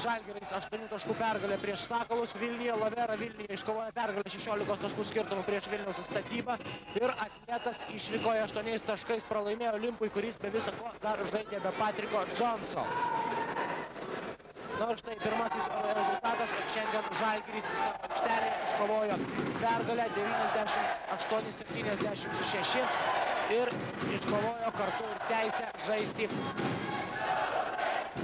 Žalgiris 8 taškų pergalė prieš Sakalus. Vilniuje Lavera Vilniuje iškovoja pergalę 16 taškų skirtumų prieš Vilniaus Statybą. Ir Atletas išvykoje 8 taškais pralaimėjo Olimpui, kuris be viso ko dar žaidė be Patriko Džonso. Na ir štai pirmasis rezultatas. Šiandien Žalgiris savo aikštelėje iškovojo pergalę 98-76 ir iškovojo kartu ir teisę žaisti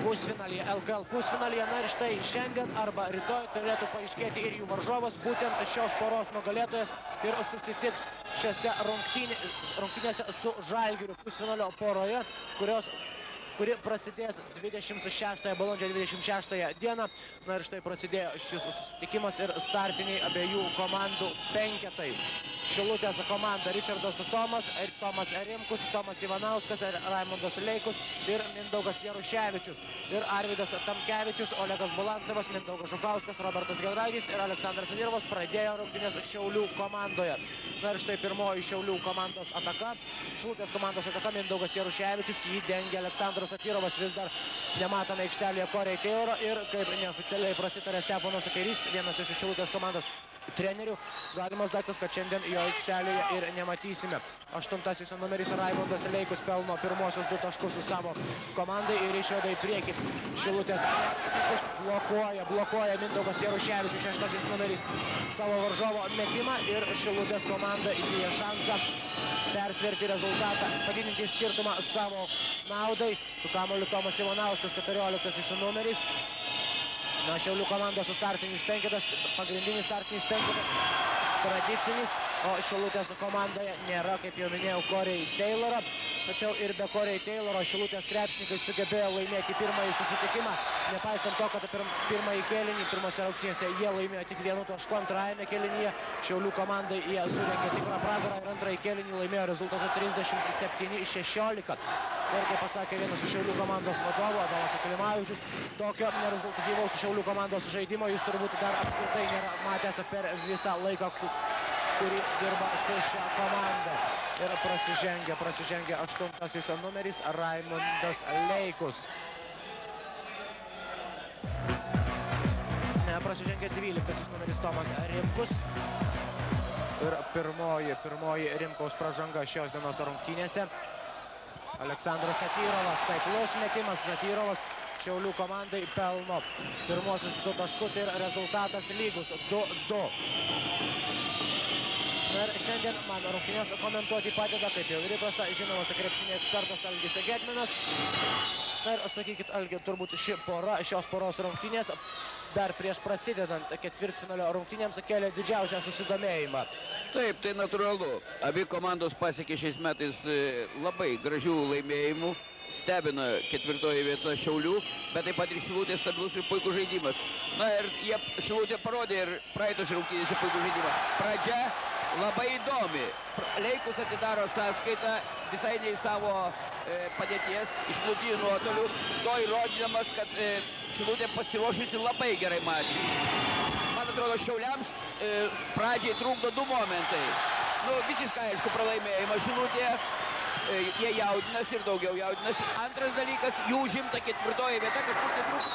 pusfinalyje, LKL pusfinalyje. Na ir štai šiandien arba rytoj turėtų paaiškėti ir jų varžovas, būtent šios poros nugalėtojas, ir susitiks šiose rungtynėse su Žalgiriu pusfinalio poroje, kuri prasidės 26 balandžio 26 dieną. Na ir štai prasidėjo šis susitikimas ir startiniai abiejų komandų penketai. Šilutės komanda Ričardas Tomas Rimkus, Tomas Ivanauskas, Raimondas Leikus ir Mindaugas Jaruševičius. Ir Arvydas Tamkevičius, Olegas Bulancevas, Mindaugas Žukauskas, Robertas Giedraitis ir Aleksandras Virvas pradėjo rungtynes Šiaulių komandoje. Na ir štai pirmoji Šiaulių komandos ataka. Šilutės komandos ataka Mindaugas Jaruševičius, jį dengia Aleksandras Atyrovas, vis dar nematome aikštelėje Korei Teiro ir kaip neoficialiai prasitarė Steponas Kairys, vienas iš Šilutės komandos trenerių, galimas daiktas, kad šiandien jo aikštelėje ir nematysime. 8 numeris Raimondas Leikus pelno pirmosius 2 taškus su savo komandai ir išveda į priekį Šilutės blokuoja Mindaugas Jaruševičius, 6 numeris savo varžovo metimą ir Šilutės komanda įgyja šansą persverti rezultatą, padidinti skirtumą savo naudai. Su kamuoliu Tomas Ivanauskas, 14 numeris. Na, Šiaulių komandos startinis penketas, pagrindinis startinis penketas, tradicinis, o Šilutės komandoje nėra, kaip jau minėjau, Korei Tayloro. Tačiau ir be Korei Tayloro Šilutės krepšininkai sugebėjo laimėti pirmąjį susitikimą. Nepaisant to, kad pirmąjį kėlinį, pirmose rungtynėse jie laimėjo tik 1 tašku, antrajame kėlinyje Šiaulių komandai jie surengė tikrą pragarą ir antrąjį kėlinį laimėjo rezultatu 37-16. Ir kaip pasakė vienas iš Šiaulių komandos vadovų, Adomas Aklimavičius, tokio nerezultatyvaus Šiaulių komandos žaidimo jis turbūt dar apskritai nėra matęs per visą laiką, kurį dirba su šią komandą. Ir prasižengia 8 numeris Raimondas Leikus. Prasižengia 12 numeris Tomas Rimkus. Ir pirmoji Rimkaus pražanga šios dienos rungtynėse. Aleksandras Atyrovas, taiklus metimas. Atyrovas Šiaulių komandai pelno pirmosius 2 taškus ir rezultatas lygus 2-2. Ir šiandien man rungtynės komentuoti padeda, kaip jau ir įprasta, žinomas krepšinio ekspertas Algis Gedminas. Ir sakykit, Algi, turbūt šios poros rungtynės dar prieš prasidedant ketvirtfinalio rungtynėms kėlė didžiausią susidomėjimą. Taip, tai natūralu. Abi komandos pasiekė šiais metais labai gražių laimėjimų. Stebina 4 vieta Šiaulių, bet taip pat ir Šilutės stabilus ir puikus žaidimas. Na ir Šilutė parodė ir praeitos rungtynėse puikų žaidimą. Pradžia labai įdomi. Leikus atidaro sąskaitą visai ne į savo padėties, išplūdį nuotolių, to įrodydamas, kad Šilutė pasiruošusi labai gerai mačiui. Man atrodo, Šiauliams pradžiai trukdo 2 momentai. Visiškai aišku pralaimėjimą Šilutėje. Jie jaudinasi ir daugiau jaudinasi. Antras dalykas, jų užimta 4 vieta, kad kur tai trūks,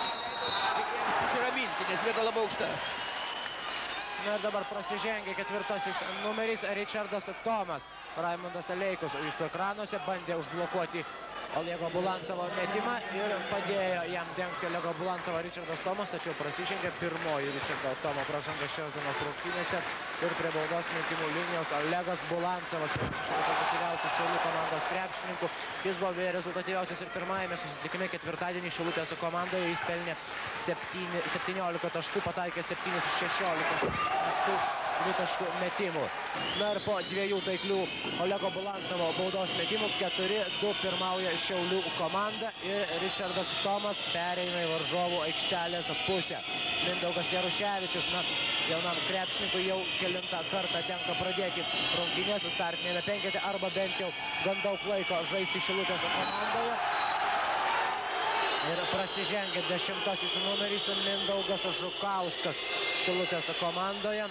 reikėjo susiraminti, nes vieta labai aukšta. Na ir dabar prasižengia 4 numeris Ričardas Tomas. Raimondas Leikus jūsų ekranuose bandė užblokuoti Olego Bulancovo metimą ir padėjo jam dengti Olego Bulancovo Ričardas Tomas, tačiau prasižengė pirmoji Ričardo Tomo pražanga šios dienos rungtynėse ir prie baudos metimų linijos Olegas Bulancovas, vienas iš rezultatyviausių Šiaulių komandos krepšininkų. Jis buvo rezultatyviausias ir pirmajame susitikime ketvirtadienį Šilutės komandoje. Jis pelnė 17 taškų, pataikė 7 iš 16 taškų metimų. Na ir po 2 taiklių Olego Bulancovo baudos metimų 4-2 pirmauja Šiaulių komanda ir Ričardas Tomas pereina į varžovų aikštelės pusę. Mindaugas Jaruševičius, jaunam krepšininkui jau kelintą kartą tenka pradėti rungtynės startinėme penkete arba bent jau gan daug laiko žaisti Šilutės komandoje. Ir prasižengia 10 numeris Mindaugas Žukauskas Šilutės komandoje.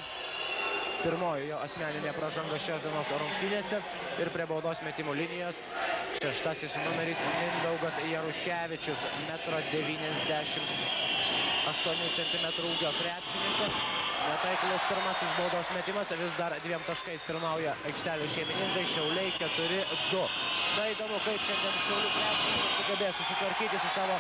Pirmoji jo asmeninė pražanga šios dienos rungtynėse ir prie baudos metimų linijos 6 numeris Mindaugas Jaruševičius, 1,90 8 cm ūgio krepšininkas. Netaiklus pirmasis baudos metimas, vis dar 2 taškais pirmauja aikštelės šeimininkai, Šiauliai 4-2. Na, įdomu, kaip šiandien Šiaulių krepšininkai sugebės susitvarkyti su savo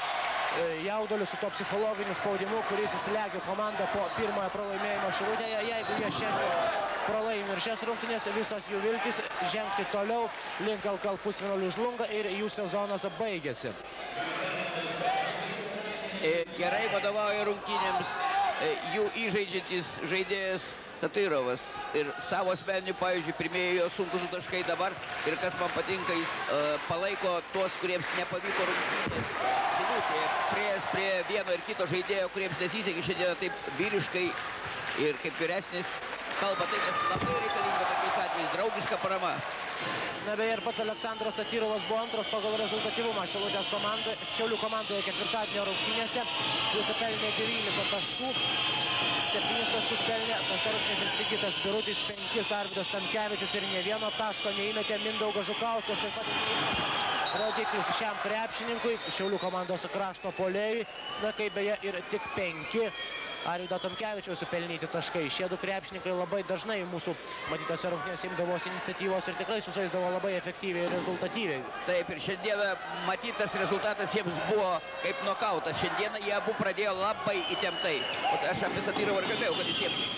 jauduliu, su to psichologiniu spaudimu, kuris įsilegė komandą po pirmojo pralaimėjimo Šilutėje. Jeigu jie šiandien pralaimi ir šias rungtynės, visos jų viltis žengti toliau link LKL pusfinalių žlunga ir jų sezonas baigėsi. Gerai vadovauja rungtynėms jų įžaidžiantis žaidėjas Satyrovas ir savo asmeninių, pavyzdžiui, pirmieji jo sunkus taškai dabar ir kas man patinka, jis palaiko tuos, kuriems nepavyko rungtynės Šilutėje, prieės prie vieno ir kito žaidėjo, kuriems nesisekė šiandieną taip vyriškai ir kaip vyresnis kalba, tai kas labai reikalinga tokiais atvejais, draugiška parama. Na, beje, ir pats Aleksandras Satyrovas buvo antras pagal rezultatyvumą Šiaulių komandoje ketvirtadienio rungtynėse. Jis pelnė 19 taškų, 7 taškus pelnė tose rungtynėse Sigitas Birutis, 5 Arvydas Tamkevičius ir ne vieno taško neįmetė Mindaugas Žukauskas. Taip pat rodiklis šiam krepšininkui, Šiaulių komandos krašto puolėjui, na, kaip beje ir tik 5 Arvydo Tamkevičiaus pelnyti taškai. Šie du krepšininkai labai dažnai mūsų matytose rungtynėse imdavosi iniciatyvos ir tikrai sužaisdavo labai efektyviai ir rezultatyviai. Taip, ir šiandieną matytas rezultatas jiems buvo kaip nokautas. Šiandieną jie abu pradėjo labai įtemptai. O aš apie Satyrovą ir kalbėjau, kad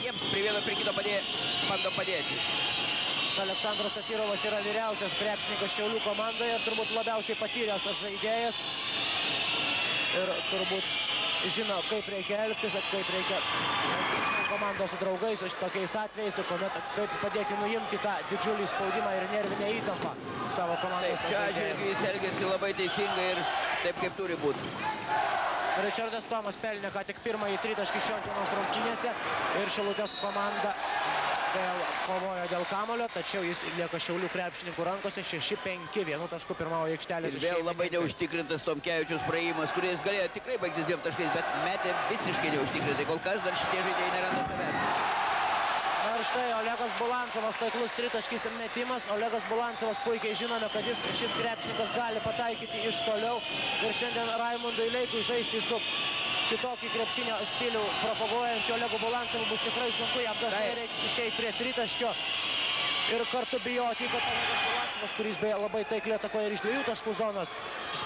jiems prie vieno prie kito bando padėti. Aleksandras Satyrovas yra vyriausias krepšininkas Šiaulių komandoje, turbūt labiausiai patyręs žaidėjas. Ir turbūt žino, kaip reikia elgtis, kaip reikia komandos su draugais tokiais atvejais, kuomet kaip padėti nuimti tą didžiulį spaudimą ir nervinę įtampą savo komandos. Taip, čia atžvilgiu jis elgėsi labai teisingai ir taip, kaip turi būti. Ričardas Tomas pelnė ką tik pirmąjį tritaškį šios dienos rungtynėse ir Šilutės komanda kovojo dėl kamulio, tačiau jis lieka Šiaulių krepšininkų rankose 6-5, 1 tašku pirmauja aikštelės. Ir vėl labai neužtikrintas Tomkevičiaus praėjimas, kuris galėjo tikrai baigtis 2 taškais, bet metė visiškai neužtikrintai. Kol kas dar šitie žaidėjai neranda savęs. Na ir štai Olegas Bulancovas, taiklus tritaškis metimas. Olegas Bulancovas puikiai žinome, kad šis krepšininkas gali pataikyti iš toliau. Ir šiandien Raimundui Leikui žaisti su kitokį krepšinio stilių propaguojančio Olegu Bulancovu bus tikrai sunku, jam dažnai reiks išeiti prie tritaškio ir kartu bijoti, kad Olegas Bulancovas, kuris beje labai taikliai atakoja ir iš 2 taškų zonos,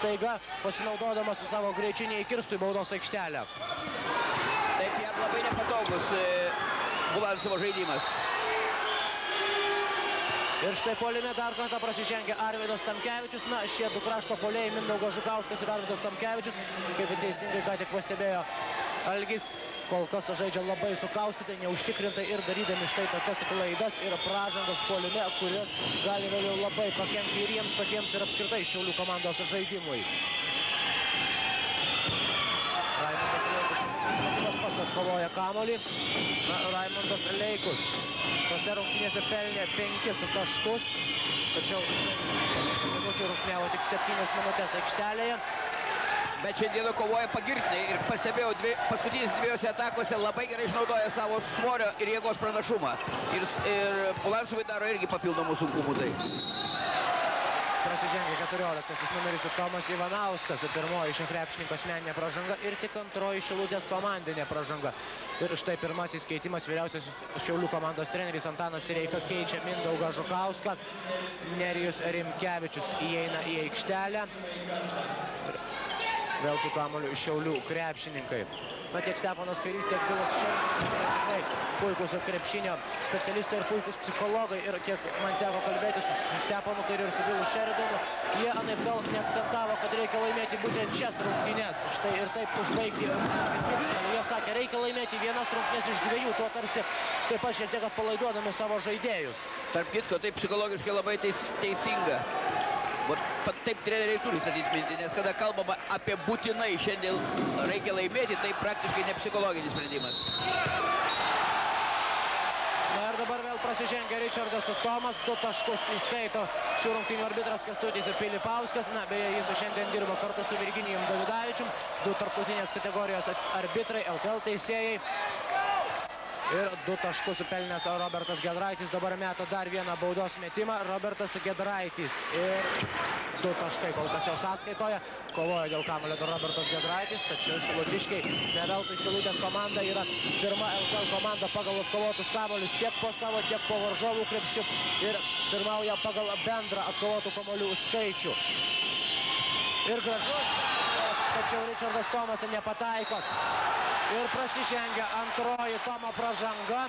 staiga pasinaudodamas su savo greičiu neįkirstų į baudos aikštelę. Taip, jam labai nepatogus Bulancovo žaidimas. Ir štai puolime dar kartą prasižengia Arvydas Tamkevičius. Na, šie du krašto puolėjai, Mindaugas Žukauskas ir Arvydas Tamkevičius, kaip ir teisingai ką tik pastebėjo Algis, kol kas žaidžia labai sukaustytai, neužtikrintai ir darydami štai tokias klaidas ir pražangas puolime, kurios gali vėliau labai pakenkti ir jiems patiems ir apskritai Šiaulių komandos žaidimui. Raimundas Leikus pats atkovoja kamuolį. Na, Raimundas Leikus tose rungtynėse pelnė 5 taškus, tačiau minučių rungtyniavo tik 7 minutės aikštelėje. Bet šiandieną kovoja pagirtinai ir pastebėjau paskutinės 2 atakose labai gerai išnaudoja savo svorio ir jėgos pranašumą. Ir Bulancovai daro irgi papildomų sunkumų tai. Prasižengia 14 numeris Tomas Ivanauskas, pirmoji šio krepšininko asmeninė pražanga ir tik antroji Šilutės komandinė pražanga. Ir štai pirmasis keitimas, vyriausiasis Šiaulių komandos treneris Antanas Sireika keičia Mindaugą Žukauską. Nerijus Rimkevičius įeina į aikštelę. Vėl su kamuoliu Šiaulių krepšininkai. Na, tiek Steponas Kairys, tiek Bilas Šermanas yra tikrai puikus krepšinio specialistai ir puikus psichologai. Ir kiek man teko kalbėti su Steponu Kairiu ir su Bilu Šeridanu, jie anaiptol neakcentavo, kad reikia laimėti būtent šias rungtynes. Štai ir taip užbaigti rungtynes. Jie sakė, reikia laimėti vienas rungtynes iš 2, tuo tarsi taip pat šiek tiek atpalaiduodami savo žaidėjus. Tarp kitko, taip psichologiškai labai teisinga. Taip treneriai turi statyti mintį, nes kada kalbama apie būtinai šiandien reikia laimėti, tai praktiškai ne psichologinis sprendimas. Na ir dabar vėl prasižengia Ričardas Tomas, 2 taškus įskaito šių rungtynių arbitras Kęstutis Pilipauskas. Na, beje, jis šiandien dirba kartu su Virginijum Davidavičium, 2 tarptautinės kategorijos arbitrai, LKL teisėjai. Ir 2 taškus pelnęs Robertas Giedraitis. Dabar meta dar vieną baudos metimą. Robertas Giedraitis. Ir 2 taškai kol kas jo sąskaitoje. Kovoja dėl kamuolio Robertas Giedraitis. Tačiau šilutiškiai ne veltui Šilutės komanda yra pirma LKL komanda pagal atkovotus kamuolius tiek po savo, tiek po varžovų krepšiu. Ir pirmauja pagal bendrą atkovotų kamuolių skaičių. Ir gražus, tačiau Richardas Tomas nepataiko. Ir prasižengia antroji Tomo pražanga.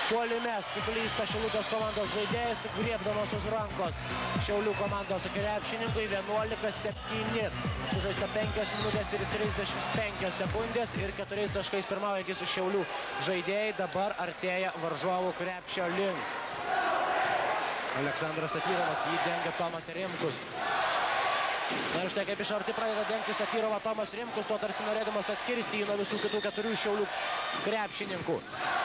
Puolime suklysta Šilutės komandos žaidėjas, griebdamas už rankos Šiaulių komandos krepšininkui. 11-7. Sužaista 5 minutės ir 35 sekundės. Ir 4 taškais pirmaujantys Šiaulių žaidėjai dabar artėja varžovų krepšio link. Aleksandras Satyrovas, jį dengia Tomas Rimkus. Na ir štai kaip iš arti pradeda dengti Satyrovą Tomas Rimkus, tuo tarsi norėdamas atkirsti jį nuo visų kitų 4 Šiaulių krepšininkų.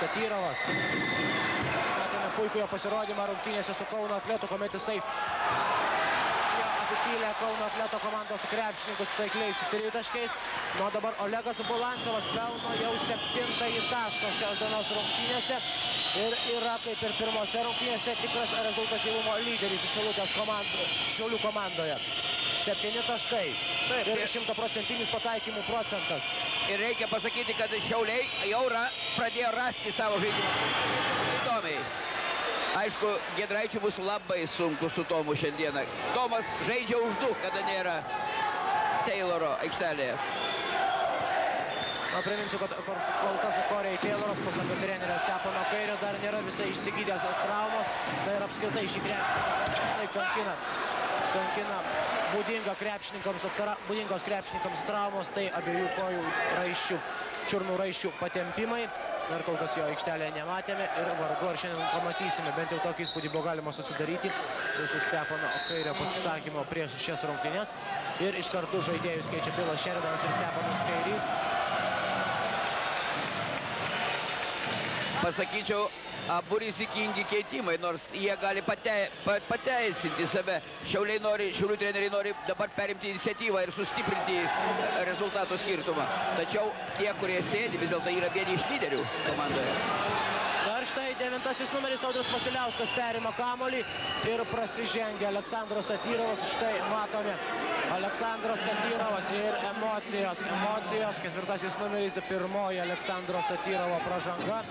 Satyrovas matėme puikų jo pasirodymą rungtynėse su Kauno Atletu, kuomet jisai apipylė Kauno Atleto komandos krepšininkus taikliais 3 taškais. Nu, dabar Olegas Bulancevas pelno jau 7-ąjį tašką šios dienos rungtynėse. Ir yra kaip ir pirmose rungtynėse tikras rezultatyvumo lyderis Šiaulių komandoje. 7 taškai ir 100% pataikymų procentas. Ir reikia pasakyti, kad Šiauliai jau pradėjo rasti savo žaidimą. Įdomiai. Aišku, Giedraičiui bus labai sunku su Tomu šiandieną. Tomas žaidžia už 2, kada nėra Tayloro aikštelėje. Na, priminsiu, kad kol kas Korei Tayloras, pasak trenerio Stepono Kairio, dar nėra visai išsigydęs traumos. Tai ir apskritai šį krepšininką kankina būdingos krepšininkams traumos, tai abiejų kojų raiščių, čiurnų raiščių patempimai. Ir kol kas jo aikštelėje nematėme ir vargu ar šiandien pamatysime. Bent jau tokį įspūdį buvo galima susidaryti iš Stepono Kairio pasisakymo prieš šias rungtynes. Ir iš karto žaidėjus keičia Bilas Šeridanas ir Steponas Kairys. Pasakyčiau, abu rizikingi keitimai, nors jie gali pateisinti save. Šiaulių treneriai nori dabar perimti iniciatyvą ir sustiprinti rezultato skirtumą. Tačiau tie, kurie sėdi, vis dėlto yra vieni iš lyderių komandoje. Ir štai 9 numeris Audrius Vasiliauskas perima kamuolį ir prasižengia Aleksandras Satyrovas. Štai matome Aleksandras Satyrovas ir emocijos. 4 numeris, pirmoji Aleksandro Satyrovo pražanga.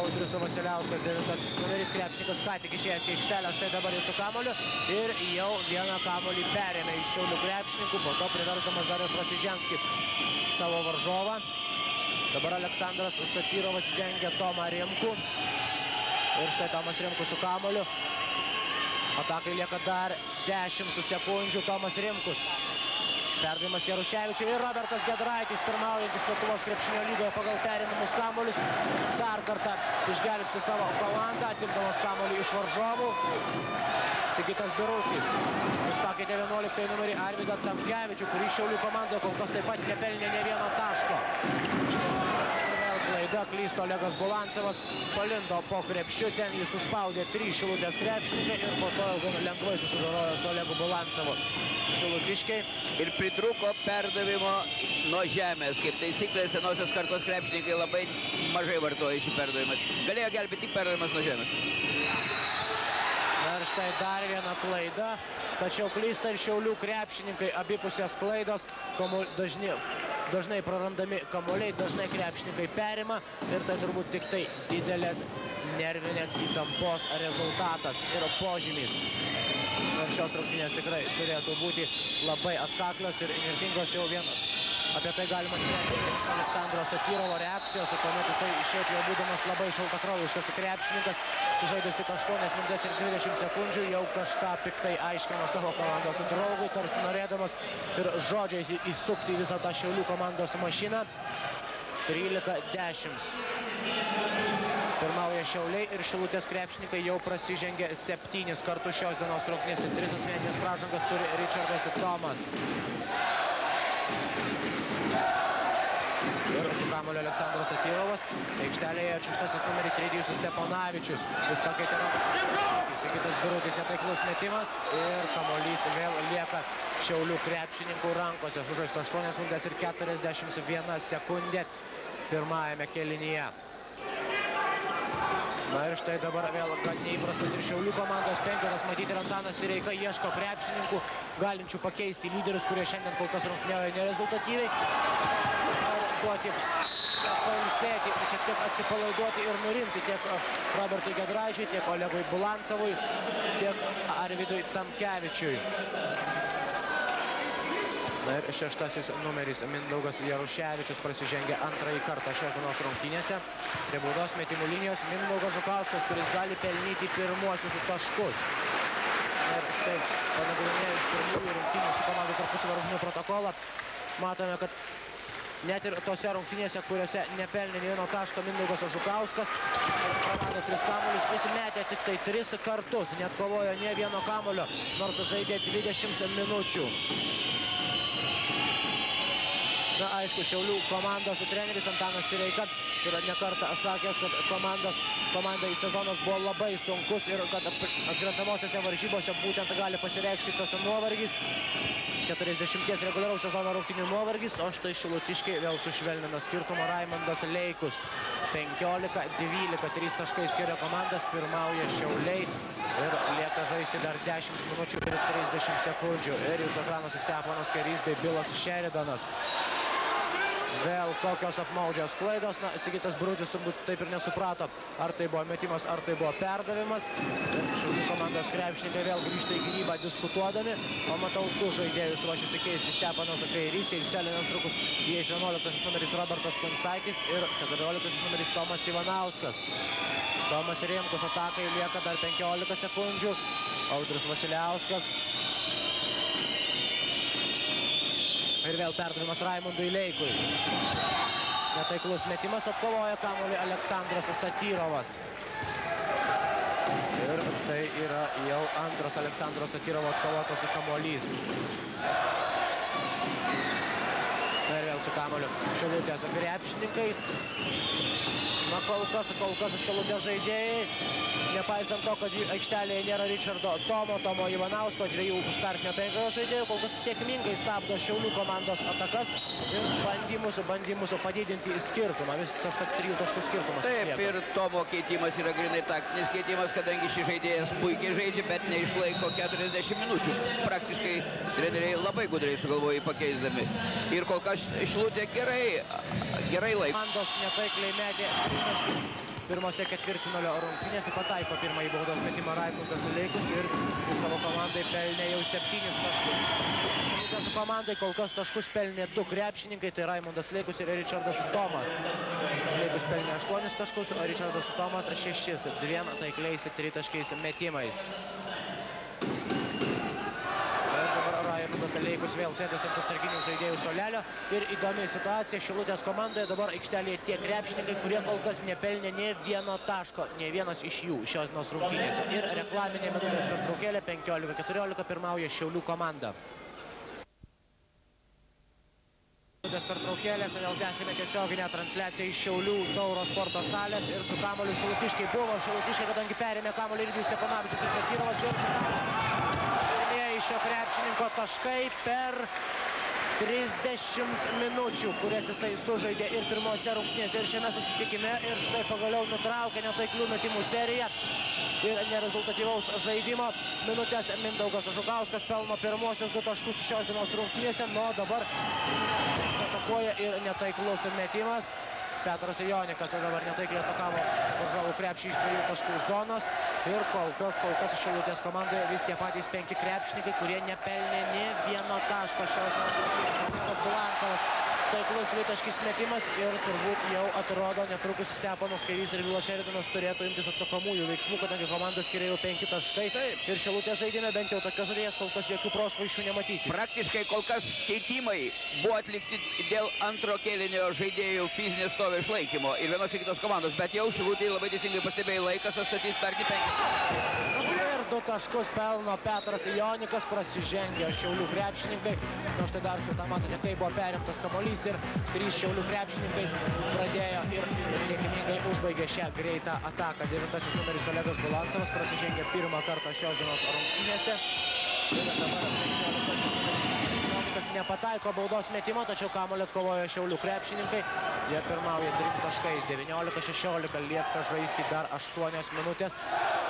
Audrius Vasiliauskas, 9 numeris, krepšininkas ką tik išėjęs į aikštelę, štai dabar jis su kamuoliu ir jau vieną kamuolį perėmė iš Šiaulių krepšininkų, po to priversdamas dar ir prasižengti savo varžovą. Dabar Aleksandras Satyrovas dengia Tomą Rimkų ir štai Tomas Rimkus su kamuoliu. Atakai lieka dar 10 sekundžių. Tomas Rimkus. Perdavimas Jaruševičiui ir Robertas Giedraitis, pirmaujantis Lietuvos krepšinio lygoje pagal perėmimus kamuolius. Dar kartą išgelbsti savo komandą, atimdamas kamuolį iš varžovų. Sigitas Birukis. Jis pakeitė 11 numerį Arvydą Tamkevičių, kurį Šiaulių komandoje kol kas taip pat nepelnė ne vieno taško. Klaida, klysto Olegas Bulancevas, palindo po krepšiu, ten jis suspaudė 3 Šilutės krepšininkai ir po to jau lengvai susidorojo su Olegu Bulancevu šilutiškiai. Ir pritruko perdavimo nuo žemės. Kaip taisyklė, senosios kartos krepšininkai labai mažai vartoja šį perdavimą. Galėjo gelbėti tik perdavimas nuo žemės. Ir štai dar viena klaida, tačiau klysta ir Šiaulių krepšininkai, abipusės klaidos, dažnai prarandami kamuoliai, dažnai krepšininkai perima ir tai turbūt tik tai didelės nervinės įtampos rezultatas ir požymys. Ir šios rungtynės tikrai turėtų būti labai atkaklios ir įnirtingos, jau vien apie tai galima spręsti Aleksandro Satyrovo reakcijos, kuomet jisai šiaip jau būdamas labai šaltakraujiškas krepšininkas, sužaidęs tik 8 minutės ir 20 sekundžių, jau kažką piktai aiškino savo komandos draugui, tarsi norėdamas ir žodžiais įsukti visą tą Šiaulių komandos mašiną. 13-10. Pirmauja Šiauliai ir Šilutės krepšininkai jau prasižengė 7 kartus šios dienos rungtynėse. 3 asmeninės pražangas turi Richardas Tomas. Ir su kamuoliu Aleksandras Satyrovas. Aikštelėje 6 numeris Rydijus Steponavičius. Jis pakeitė Sigitas Birukis, netaiklus metimas ir kamuolys vėl lieka Šiaulių krepšininkų rankose. Sužaista 8 minutės ir 41 sekundė pirmajame kėlinyje. Na ir štai dabar vėl gan neįprastas ir Šiaulių komandos penketas. Matyti ir Antanas Sireika ieško krepšininkų, galinčių pakeisti lyderius, kurie šiandien kol kas rungtyniauja nerezultatyviai. Nori duoti pailsėti, šiek tiek atsipalaiduoti ir nurimti tiek Robertui Giedraičiui, tiek Olegui Bulancevui, tiek Arvydui Tamkevičiui. Na ir šeštasis numeris Mindaugas Jaruševičius prasižengia antrąjį kartą šios dienos rungtynėse. Prie baudos metimų linijos Mindaugas Žukauskas, kuris gali pelnyti pirmuosius taškus. Ir štai panagrinėję iš pirmųjų rungtynių šių komandų tarpusavio rungtynių protokolą, matome, kad net ir tose rungtynėse, kuriuose nepelnė nė vieno taško Mindaugas Žukauskas, prarado 3 kamuolius, jis metė tik tai 3 kartus, net kovojo nė vieno kamulio, nors žaidė 20 minučių. Na, aišku, Šiaulių komandos treneris Antanas Sireika yra nekartą sakęs, kad komandai sezonas buvo labai sunkus ir kad atkrintamosiose varžybose būtent gali pasireikšti tas nuovargis. 40 reguliaraus sezono rungtynių nuovargis, o štai šilutiškiai vėl sušvelnina skirtumą. Raimondas Leikus 15-12, 3 taškai skiria komandas, pirmauja Šiauliai ir lieka žaisti dar 10 minučių ir 30 sekundžių. Ir jūsų ekranuose Steponas Kairys bei Bilas Šeridanas. Vėl kokios apmaudžios klaidos. Na, Sigitas Brutis turbūt taip ir nesuprato, ar tai buvo metimas, ar tai buvo perdavimas. Ir Šiaulių komandos krepšininkai vėl grįžta į gynybą diskutuodami. O matau, du žaidėjus ruošiasi keisti Steponas Kairys. Į aikštelę netrukus įeis 11 numeris Robertas Konsaitis ir 14 numeris Tomas Ivanauskas. Tomas Rimkus atakai lieka dar 15 sekundžių. Audrius Vasiliauskas. Ir vėl perdavimas Raimondui Leikui. Netaiklus metimas, atkovoja kamuolį Aleksandras Satyrovas. Ir tai yra jau antras Aleksandro Satyrovo atkovotas kamuolys. Ir vėl su kamuoliu Šilutės krepšininkai. Na, kol kas Šilutės žaidėjai. Nepaisant to, kad aikštelėje nėra Richardo Tomo Ivanausko, 2 startinio 5 žaidėjų, kol kas sėkmingai stabdo Šiaulių komandos atakas ir bandymus padidinti skirtumą. Vis tas pats 3 taškų skirtumas. Taip, ir Tomo keitimas yra grinai taktinis keitimas, kadangi šis žaidėjas puikiai žaidžia, bet neišlaiko 40 minučių. Praktiškai treneriai labai gudriai sugalvoja pakeisdami. Ir kol kas Šilutė gerai laiko. Komandos netaikliai metė 3 taškus. Pirmose ketvirtfinalio rungtynėse pataiko pirmąjį baudos metimą Raimundas Leikus ir savo komandai pelnė jau 7 taškus. Šilutės komandai kol kas taškus pelnė 2 krepšininkai, tai Raimundas Leikus ir Richardas Tomas. Leikus pelnė 8 taškus, o Richardas Tomas 6, 2 taikliais 3 taškais metimais. Raimundas Leikus vėl sėdės ant atsarginių žaidėjų suolelio ir įdomi situacija Šilutės komandoje. Dabar aikštelėje tie krepšininkai, kurie kol kas nepelnė nė vieno taško, nė vienas iš jų šios dienos rungtynėse. Ir reklaminė minutės pertraukėlė 15-14 pirmauja Šiaulių komanda. Minutės pertraukėlės, vėl tęsime tiesioginę transliaciją iš Šiaulių Tauro sporto salės ir su kamuoliu Šilutiškiai buvo. Šilutiškiai, kadangi perėmė kamuolį Irgijus Steponavičius ir Satyrovas ir šio krepšininko taškai per 30 minučių, kurias jisai sužaidė ir pirmose rungtynėse ir šiame susitikime. Ir štai pagaliau nutraukė netaiklių metimų seriją ir nerezultatyvaus žaidimo minutės. Mindaugas Žukauskas pelno pirmosios 2 taškus šios dienos rungtynėse, nuo dabar atakuoja ir netaiklus metimas. Petras Jonikas dabar netaikliai atakavo varžovų krepšį iš 2 taškų zonos. Ir kol kas Šilutės komandoje vis tie patys 5 krepšininkai, kurie nepelnė nė vieno taško šios dienos rungtynėse. Bulancevas taiklus 2-taškis metimas ir turbūt jau atrodo netrukus Steponas Kairys ir Bilas Šeridanas turėtų imtis atsakomųjų veiksmų, kadangi komandos skiria jau 5 taškai. Ir Šilutės žaidime bent jau tokios žaidėjas kol kas jokių prošvaisčių nematyti. Praktiškai kol kas keitimai buvo atlikti dėl antro kėlinio žaidėjų fizinės stovio išlaikymo ir vienos ir kitos komandos, bet jau Šilutė labai teisingai pastebėjo laikas atstatys startinį 5. Ir 2 taškus pelno Petras Jonikas, prasižengė Šiaulių krepšininkai. Na štai dar kitą matote, kai buvo perimtas kamuolys ir 3 Šiaulių krepšininkai pradėjo ir sėkmingai užbaigė šią greitą ataką. 9 numeris Olegas Bulancevas prasižengė pirmą kartą šios dienos rungtynėse. Ir dabar 15 numeris nepataiko baudos metimo, tačiau kamuolį atkovojo Šiaulių krepšininkai. Jie pirmauja 3 taškais, 19-16, lieka žaisti dar 8 minutės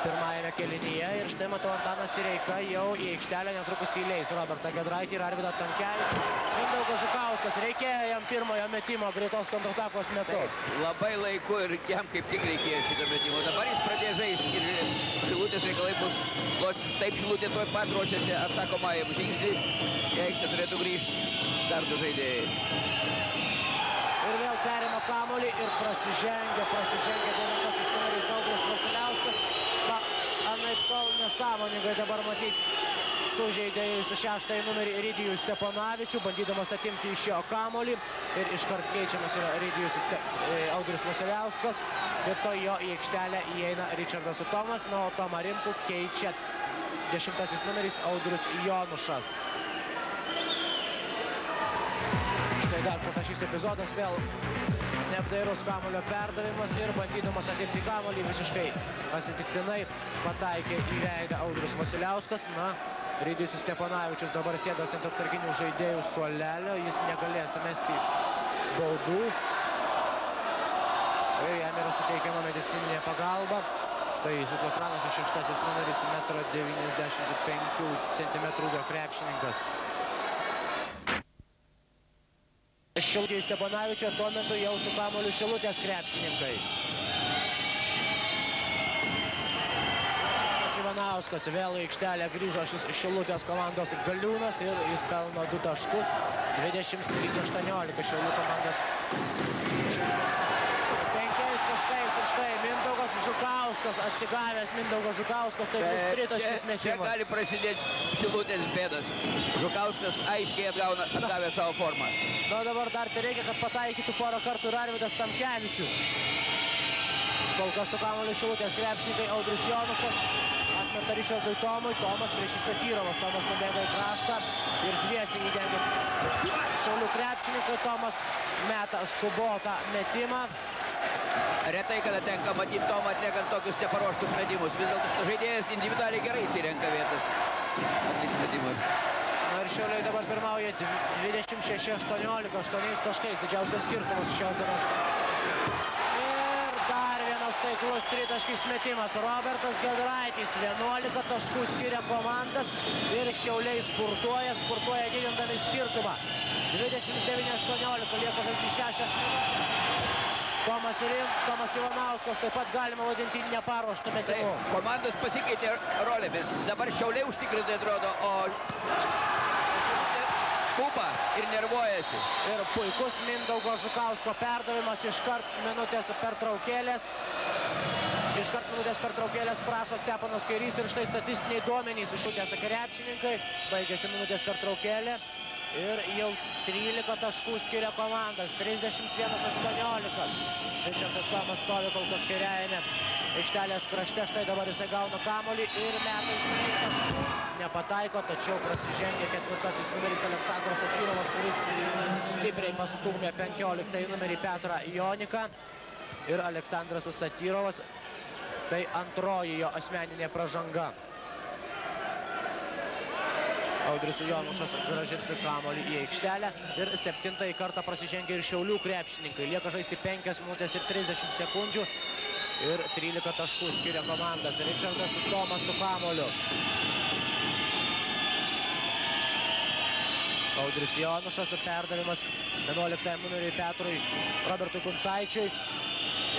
pirmajame kėlinyje. Ir štai matau, Antanas Sireika jau į aikštelę netrukus įleis Robertą Giedraitį ir Arvydą Tamkevičių. Mindaugas Žukauskas, reikėjo jam pirmojo metimo greitos kontratakos metu. Labai laiku ir jam kaip tik reikėjo šito metimo. Dabar jis pradėjo žaisti ir Šilutės reikalai bus klostytis. Taip, Šilutė tuoj pat ruošiasi atsakomajam žingsnį. Į aikštę turėtų grįžti dar 2 žaidėjai. Ir vėl perima kamuolį ir prasižengia 9 numeris Audrius Vasiliauskas. Anaiptol nesąmoningai dabar matyti sužeidė su 6 numerį Ridijų Steponavičių, bandydamas atimti iš jo kamuolį. Ir iškart keičiamas yra Ridijus Audrius Vasiliauskas. Vietoj jo į aikštelę įeina Ričardas Utomas, na o Tomą Rimkų keičia 10 numeris Audrius Jonušas. Štai dar kartą šis epizodas, vėl neapdairus kamuolio perdavimas ir bandydamas atimti kamuolį visiškai atsitiktinai pataikė į veidą Audrius Vasiliauskas. Na, Ridijus Steponavičius dabar sėdas ant atsarginių žaidėjų suolelio, jis negalės mesti baudų. Ir jam yra suteikiama medicininė pagalba. Štai jūsų ekranuose 6 numeris 1,95 cm krepšininkas. Šilutės Steponavičio tuo metu jau su kamuoliu Šilutės krepšininkai. Ivanauskas vėl į aikštelę grįžo šis Šilutės komandos galiūnas ir jis pelno 2 taškus. 23-18 Šiaulių komandos. 5 taškais ir štai Mindaugas Žukauskas, atsigavęs Mindaugas Žukauskas, tai bus 3 taškis metimas. Čia gali prasidėti Šilutės bėdas. Žukauskas aiškiai atgavė savo formą. Na, dabar dar tai reikia, kad pataikytų porą kartų ir Arvydas Tamkevičius. Kol kas su kamuoliu Šilutės krepšininkai Audrius Jonušas atmeta Ričardui Tomui. Tomas prieš jį Satyrovas. Tomas nubėga į kraštą ir dviesiai įdengia Šiaulių krepšininkai. Tomas meta skubotą metimą. Retai, kada tenka matyti Tomą atliekant tokius neparuoštus metimus. Vis dėlto šitas žaidėjas individualiai gerai įsirenka vietas atlikti metimus. Na ir Šiauliai dabar pirmauja 26-18, 8 taškais. Didžiausias skirtumas šios dienos. Ir dar vienas taiklus 3 taškis metimas. Robertas Giedraitis 11 taškų skiria komandas ir Šiauliai spurtuoja didindami skirtumą. 29-18 lieka žaisti 6 minutės. Tomas Ivanauskas taip pat galima vadinti neparuoštų metimų. Komandos pasikeitė rolėmis. Dabar Šiauliai užtikrintai atrodo, o skuba ir nervuojasi. Ir puikus Mindaugo Žukausko perdavimas iškart minutės pertraukėlės. Iškart minutės pertraukėlės prašo Steponas Kairys ir štai statistiniai duomenys iš Šilutės krepšininkai. Baigėsi minutės pertraukėlė. Ir jau 13 taškų skiria komandas, 31-18. Ričardas Tomas stovi kol kas kairiajame aikštelės krašte, štai dabar jisai gauna kamuolį ir meta iš 3 taškų. Nepataiko, tačiau prasižengia 4 numeris Aleksandras Satyrovas, kuris stipriai pastūmė 15 numerį Petrą Joniką. Ir Aleksandras Satyrovas, tai antroji jo asmeninė pražanga. Audrius Jonušas grąžins kamuolį į aikštelę ir 7 kartą prasižengia ir Šiaulių krepšininkai. Lieka žaisti 5 minutės ir 30 sekundžių ir 13 taškų skiria komandas. Ričardas Tomas su kamuoliu. Audrius Jonušas perdavimas 11 numeriui Petrui Robertui Kuncaičiui.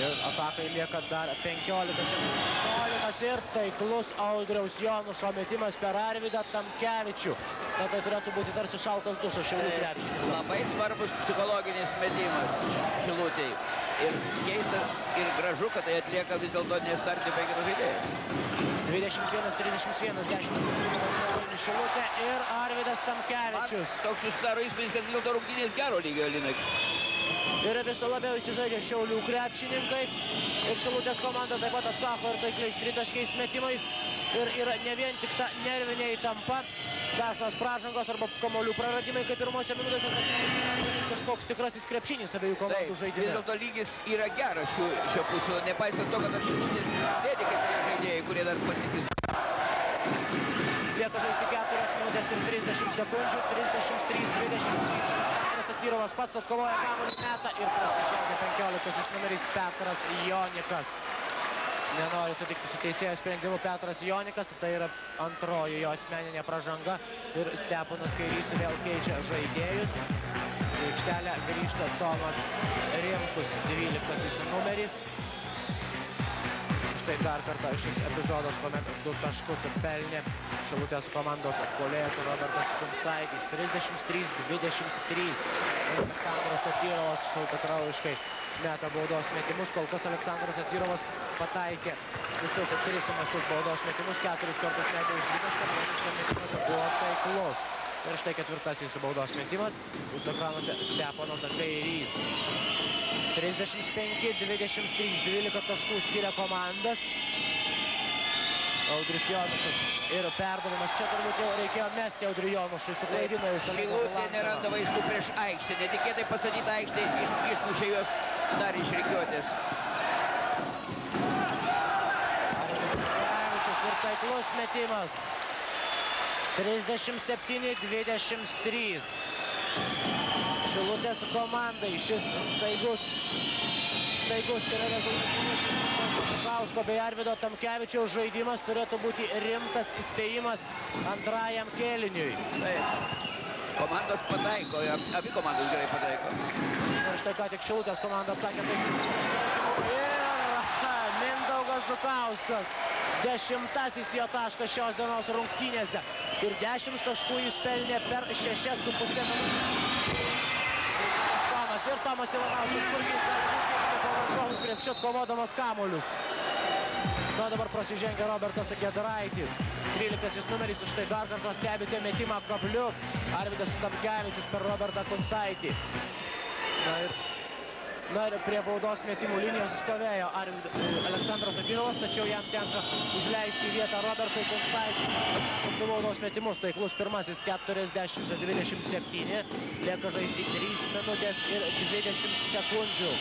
Ir atakai lieka dar 15 sekundžių. Tolimas ir taiklus Audriaus Jonušo metimas per Arvydą Tamkevičių. Tai turėtų būti tarsi šaltas dušas Šiaulių krepšininkams. Labai svarbus psichologinis metimas Šilutei. Ir keista ir gražu, kad tai atlieka vis dėlto nestarti 5 žaidėjas. 21-31, 10 minučių Šilutė ir Arvydas Tamkevičius. Toks susidaro įspūdis, kad vis dėlto rungtynės gero lygio, Linai. Ir viso labiau įsižaidė Šiaulių krepšininkai. Ir Šilutės komanda taip pat atsako ir taikliais 3 taškiais metimais. Ir yra ne vien tik ta nervinė įtampa, dažnos pražangos arba kamuolių praradimai, kaip pirmose minutėse, kažkoks tikrasis krepšinis abiejų komandų žaidime. Vis dėlto lygis yra geras šio pusėlio, nepaisant to, kad dar Šilutės sėdi kaip žaidėjai, kurie dar pasitikris. Lieka žaisti 4 minutės ir 30 sekundžių. 33-23. Aleksandras Satyrovas pats atkovoja kamuolį, meta ir prasižengia 15 numeris Petras Jonikas. Nenori sutikti su teisėjo sprendimu Petras Jonikas. Tai yra antroji jo asmeninė pražanga. Ir Steponas Kairys vėl keičia žaidėjus. Į aikštelę grįžta Tomas Rimkus, 12 numeris. Štai dar kartą šis epizodas, kuomet 2 taškus pelnė Šilutės komandos puolėjas Robertas Kuncaitis. 33-23. Aleksandras Satyrovas šaltakraujiškai meta baudos metimus. Kol kas Aleksandras Satyrovas pataikė visus 3 sumestus baudos metimus. 4 kartus metė iš dvitašką, vienas metimas buvo taiklus. Ir štai 4 baudos metimas. Jūsų ekranuose Steponas Kairys. 35-23, 12 taškų skiria komandas. Audrius Jonušas ir perdavimas. Čia turbūt jau reikėjo mesti Audriui Jonušui. Suklaidino jis. Šilutė neranda vaizdų prieš aikštę. Netikėtai pastatyta aikštė išmušė juos dar iš rikiuotės. Ir taiklus metimas. 37-23. Šilutės komandai šis staigus yra rezultatyvus Žukausko bei Arvydo Tamkevičiaus žaidimas turėtų būti rimtas įspėjimas antrajam kėliniui. Taip. Komandos pataiko, abi komandos gerai pataiko. Ir štai ką tik Šilutės komanda atsakė. Ir Mindaugas Žukauskas. 10 jo taškas šios dienos rungtynėse. Ir 10 taškų jis pelnė per 6,5 minutės. Ir Tomas Ivanauskas, kur jis pavaržovų krepšit kovodamas kamuolius. Nu, dabar prasižengia Robertas Giedraitis. 13 numeris, štai dar kartą stebite metimą kabliu. Arvydas Tamkevičius per Robertą Kuncaitį. Na ir prie baudos metimų linijos stovėjo Aleksandras Satyrovas, tačiau jam tenka užleisti vietą Robertui Kuncaitį. Du baudos metimus, taiklus pirmasis 40-27, lieka žaisti 3 minutės ir 20 sekundžių.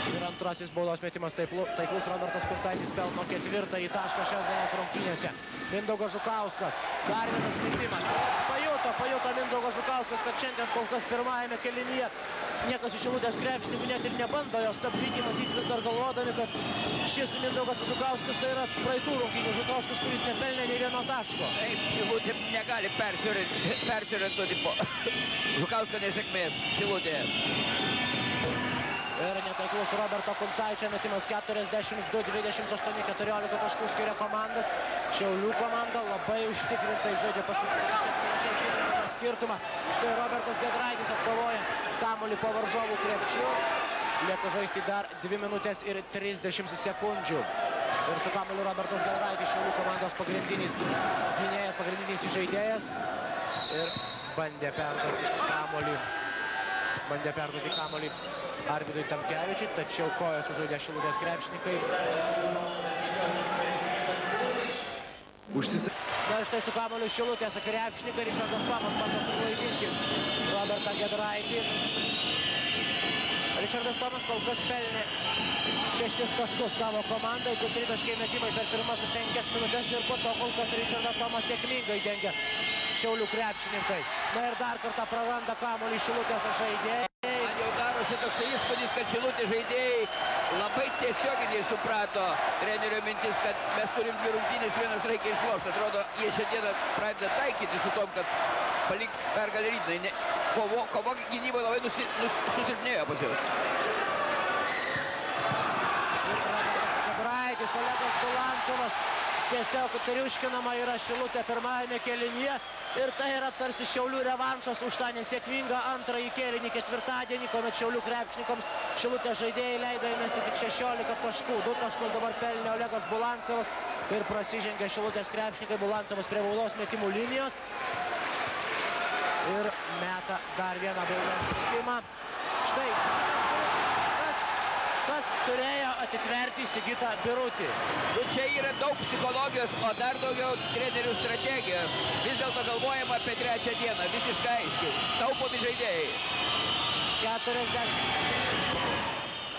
Ir antrasis baudos metimas taiklus Robertas Kuncaitis pelno 4-ąjį tašką šios dienos rungtynėse. Mindaugas Žukauskas, dar vienas metimas. Pajuto Mindaugas Žukauskas, kad šiandien kol kas pirmajame kėlinyje niekas iš Šilutės krepšininkų net ir nebando jo stabdyti, matyti vis dar galvodami, kad šis Mindaugas Žukauskas tai yra praeitų rungtynių Žukauskas, kuris nepelnė nei vieno taško. Taip, Šilutė negali persiorientuoti po Žukausko nesėkmės Šilutėje. Ir netaiklus Roberto Kuncaičio metimas 42-28, 14 taškų skiria komandas. Šiaulių komanda labai užtikrintai žaidžia paskutinės minutės skirtumą. Štai Robertas Giedraitis atkovoja kamuolį po varžovų krepšiu. Lieka žaisti dar 2 minutės ir 30 sekundžių. Ir su kamuoliu Robertas Giedraitis, Šiaulių komandos pagrindinis gynėjas, pagrindinis žaidėjas. Ir bandė perduoti kamuolį Arvydui Tamkevičiui, tačiau koją sužaidė Šilutės krepšininkai. Na štai su kamuoliu Šilutės krepšininkai, Ričardas Tomas bando suklaidinti Robertą Giedraitį. Ričardas Tomas kol kas pelnė 6 taškus savo komandai, 2 tritaškiai metimai per pirmas 5 minutės ir po to kol kas Ričardas Tomas sėkmingai dengia Šiaulių krepšininkai. Na ir dar kartą praranda kamuolį Šilutės žaidėjai. Man jau darosi toks įspūdis, kad Šilutės žaidėjai labai tiesioginiai suprato trenerio mintis, kad mes turim 2 rungtynės, vienas reikia išlošti. Atrodo, jie šiandieną pradeda taikyti su tom, kad palik pergalę rytnai. Kova gynyboje labai susilpnėjo pas juos. Giedraitis, Olegas Bulancevas. Tiesiog triuškinama yra Šilutė pirmajame kėlinyje. Ir tai yra tarsi Šiaulių revanšas už tą nesėkmingą antrąjį kėlinį ketvirtadienį, kuomet Šiaulių krepšininkams Šilutės žaidėjai leido įmesti tik 16 taškų. 2 taškus dabar pelnė Olegas Bulancevas ir prasižengė Šilutės krepšininkai. Bulancevas prie baudos metimų linijos. Ir meta dar vieną baudos metimą. Štai, kas turėjo atitverti Sigitą Birutį. Čia yra daug psichologijos, o dar daugiau trenerių strategijos. Vis dėlto galvojama apie 3 dieną, visiškai aiškiai. Taupomi žaidėjai.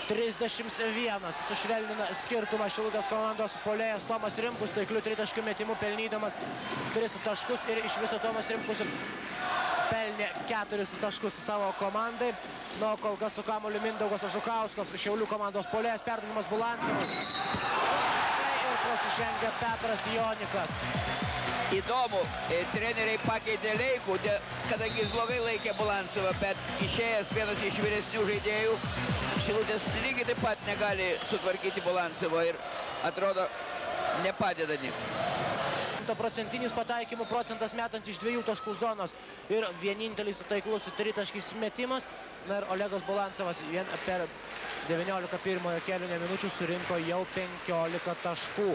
31 sušvelnina skirtumą Šilutės komandos puolėjas Tomas Rimkus, taikliu tritaškių metimų pelnydamas 3 taškus ir iš viso Tomas Rimkus pelnė 4 taškus savo komandai. Nu, kol kas su kamuoliu Mindaugas Žukauskas, Šiaulių komandos puolėjas, perdavimas Bulancevas. Ir prasižengia Petras Jonikas. Įdomu, treneriai pakeitė Leikų, kadangi jis blogai laikė Bulancevą, bet išėjęs vienas iš vyresnių žaidėjų, Šilutės lygiai taip pat negali sutvarkyti Bulancevo ir atrodo nepadeda nieko. Procentinis pataikymų procentas metant iš 2 taškų zonos ir vienintelis taiklus 3-taškis metimas. Na ir Olegas Bulancevas vien per 19 pirmojo kėlinio minučių surinko jau 15 taškų.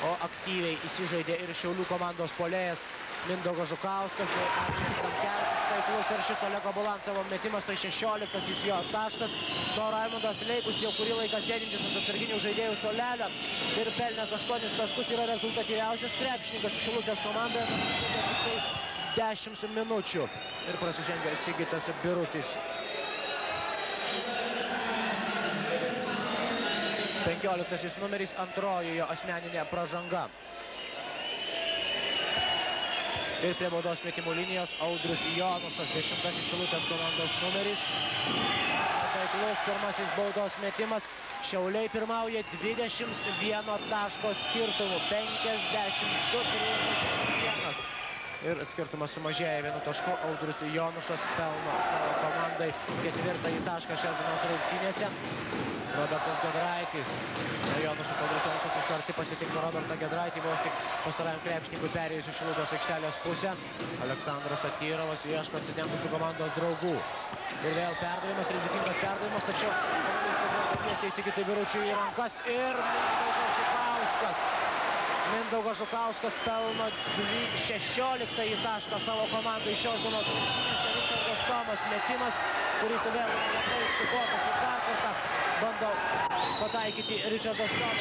O aktyviai įsižaidė ir Šiaulių komandos puolėjas Mindaugas Žukauskas, bei Arnas Tamkevičius taiklus ir šis Olego Bulancevo metimas, tai 16-asis jo taškas. To Raimundas Leikus jau kurį laiką sėdintis ant atsarginių žaidėjų suolelio ir pelnęs 8 taškus yra rezultatyviausias krepšininkas Šilutės komandoje, tik 10 minučių ir prasižengia Sigitas Birutis. 15-asis numeris, antroji jo asmeninė pražanga. Ir prie baudos metimų linijos Audrius Jonušas, 10-asis Šilutės komandos numeris. Taiklus pirmasis baudos metimas. Šiauliai pirmauja 21 taško skirtumu, 52-31. Ir skirtumas sumažėja 1 tašku. Audrius Jonušas pelno savo komandai 4-ąjį tašką šios dienos rungtynėse. Robertas Gedraitis. Jonušas, Audrius Jonušas iš arti pasitinka Robertą Gedraitį, vos tik pastarajam krepšininkui perėjus iš Šilutės aikštelės pusę. Aleksandras Atyrovas ieško atsidengusių komandos draugų. Ir vėl perdavimas, rizikingas perdavimas, tačiau tiesiai Sigitai Biručiui į rankas ir Mindaugas Žukauskas pelno 16-ąjį tašką savo komandai šios dienos rungtynėse. Ričardas Tomas metimas, kuris vėl labai skubotas ir dar kartą bando pataikyti Ričardas Tomas.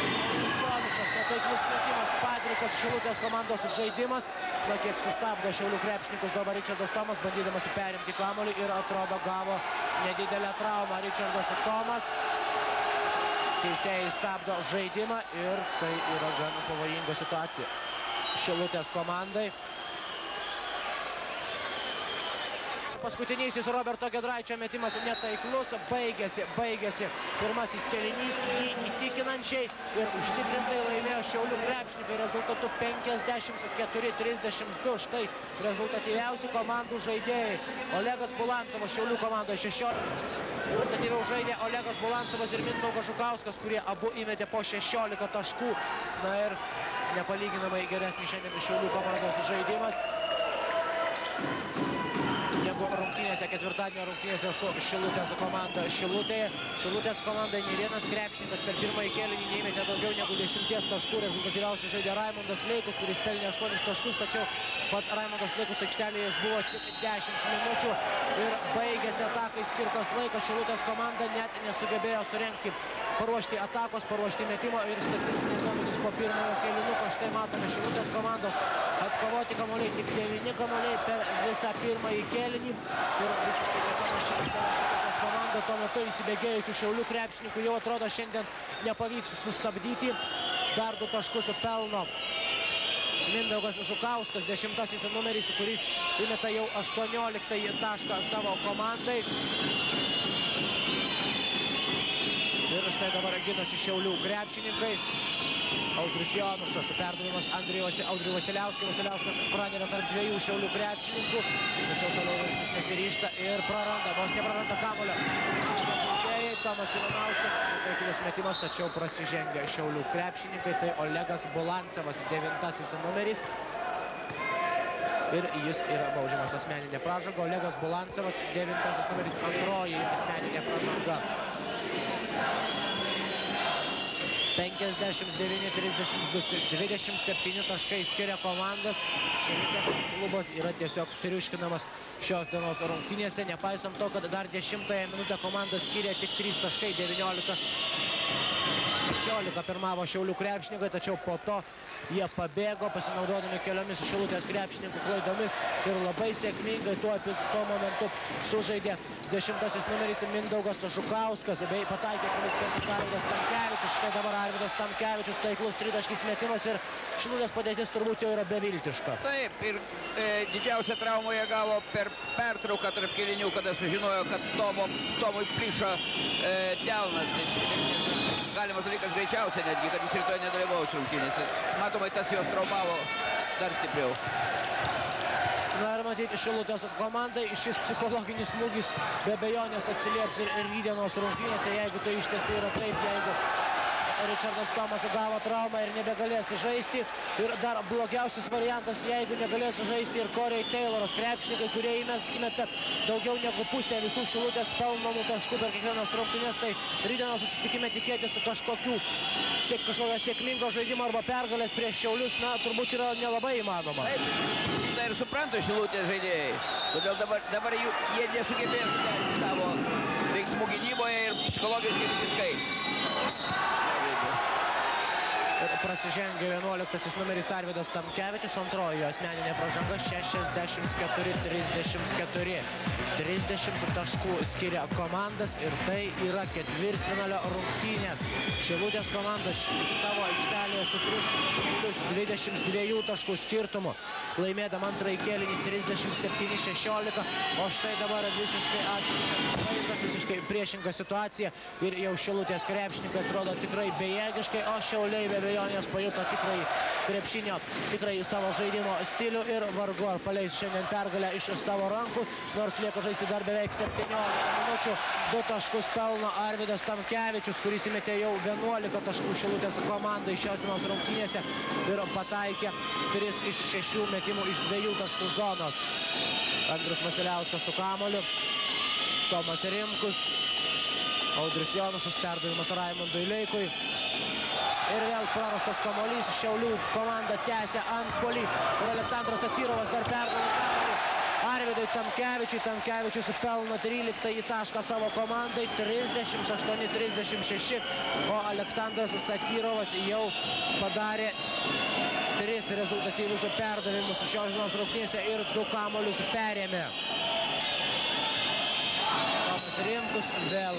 Netaiklus metimas, Patrikas Šilutės komandos žaidimas. Na, kiek sustabdo Šiaulių krepšininkus dabar Ričardas Tomas, bandydamas perimti kamuolį ir atrodo gavo nedidelę traumą Ričardas Tomas. Teisėjai stabdo žaidimą ir tai yra gana pavojinga situacija Šilutės komandai. Paskutinysis Roberto Gedraičio metimas netaiklus, baigėsi pirmasis kėlinys, jį įtikinančiai ir užtikrintai laimėjo Šiaulių krepšininkai rezultatu 54-32. Štai rezultatyviausių komandų žaidėjai. Olegas Bulancevas Šiaulių komandoje 16. Rezultatyviau žaidė Olegas Bulancevas ir Mindaugas Žukauskas, kurie abu įmetė po 16 taškų. Na ir nepalyginamai geresnis šiandien Šiaulių komandos žaidimas negu rungtynėse, ketvirtadienio rungtynėse su Šilutės komanda Šilutėje. Šilutės komandai ne vienas krepšininkas per pirmąjį kėlinį neįmetė daugiau negu 10 taškų. Rezultatyviausiai žaidė Raimundas Leikus, kuris pelnė 8 taškus, tačiau pats Raimundas Leikus aikštelėje išbuvo tik 10 minučių ir baigėsi atakai skirtas laikas. Šilutės komanda net nesugebėjo surengti, paruošti atakos, paruošti metimo ir statistiniai duomenys po pirmojo kėlinuko. Štai matome Šilutės komandos atkovoti kamuoliai, tik 9 kamuoliai per visą pirmąjį kėlinį. Ir visiškai nepanašiai Šilutės komanda tuo metu įsibėgėjusių Šiaulių krepšininkų jau atrodo šiandien nepavyks sustabdyti. Dar 2 taškus pelno Mindaugas Žukauskas, 10-asis numeris, kuris įmeta jau 18-ąjį tašką savo komandai. Ir štai dabar ginasi Šiaulių krepšininkai. Audrius Jonušas, perdavimas Andriui Vasiliauskui. Vasiliauskas praneria tarp 2 Šiaulių krepšininkų. Tačiau toliau varžytis nesiryžta ir praranda, vos nepraranda kamuolio. Tomas Ivanauskas, taiklus metimas, tačiau prasižengia Šiaulių krepšininkai. Tai Olegas Bulancevas, 9-asis numeris. Ir jis yra baudžiamas asmeninė pražanga. Olegas Bulancevas, 9-asis numeris, antroji asmeninė pražanga. 59-32, 27 taškai skiria komandas. Šilutės klubas yra tiesiog triuškinamas šios dienos rungtynėse, nepaisant to, kad dar 10-ąją minutę komanda skiria tik 3 taškai, 19 16 pirmavo Šiaulių krepšininkai, tačiau po to jie pabėgo, pasinaudodami keliomis Šilutės krepšininkų klaidomis ir labai sėkmingai tuo momentu sužaidė 10 numeris Mindaugas Žukauskas bei pataikė kelis kartus Arvydas Tamkevičius. Štai dabar Arvydas Tamkevičius, taiklus tritaškis metimas ir Šilutės padėtis turbūt jau yra beviltiška. Taip, ir didžiausią traumą jie gavo per pertrauką tarp kėlinių, kada sužinojo, kad Tomui plyšo delnas. Galimas dalykas greičiausiai netgi, kad jis rytoj nedalyvaus rungtynėse. Matomai, tas jos traumavo dar stipriau. Na ir matyti Šilutės komandai šis psichologinis smūgis be abejonės atsilieps ir rytdienos rungtynėse, jeigu tai iš tiesų yra taip, jeigu Ričardas Tomas gavo traumą ir nebegalės žaisti. Ir dar blogiausias variantas, jeigu negalės žaisti ir Corey Tayloras, krepšininkai, kurie įmeta daugiau negu pusę visų Šilutės pelnomų taškų per kiekvienas rungtynes, tai rytdienos susitikime tikėtis kažkokio sėkmingo žaidimo arba pergalės prieš Šiaulius, na, turbūt yra nelabai įmanoma. Taip, šitą ir supranta Šilutės žaidėjai. Todėl dabar jie nesugebės suderinti savo veiksmų gynyboje ir psichologiškai visiškai. Ir prasižengė 11 numeris Arvydas Tamkevičius, antroji jo asmeninė pražanga 64-34. 30 taškų skiria komandas ir tai yra ketvirtfinalio rungtynės. Šilutės komanda savo aikštelėje sutriuškino 22 taškų skirtumu, laimėdama antrąjį kėlinį 37-16, o štai dabar visiškai atkirstas vaizdas, visiškai priešinga situacija ir jau Šilutės krepšininkai atrodo tikrai bejėgiškai, o Šiauliai be abejonės pajuto tikrai krepšinio, tikrai savo žaidimo stilių ir vargu ar paleis šiandien pergalę iš savo rankų, nors lieka žaisti dar beveik 17 minučių. 2 taškus pelno Arvydas Tamkevičius, kuris įmetė jau 11 taškų Šilutės komandai šios dienos rungtynėse ir pataikė 3 iš 6 metimų iš 2 taškų zonos. Andrius Vasiliauskas su kamuoliu, Tomas Rimkus, Audrius Jonušas, perdavimas Raimondui Leikui. Ir vėl prarastas kamuolys, Šiaulių komanda tęsia antpuolį ir Aleksandras Satyrovas dar perdavė kamuolį Arvydui Tamkevičiui. Tamkevičius pelno 13 tašką savo komandai, 38-36, o Aleksandras Satyrovas jau padarė 3 rezultatyvius perdavimus šios dienos rungtynėse ir 2 kamuolius perėmė. Tomas Rimkus vėl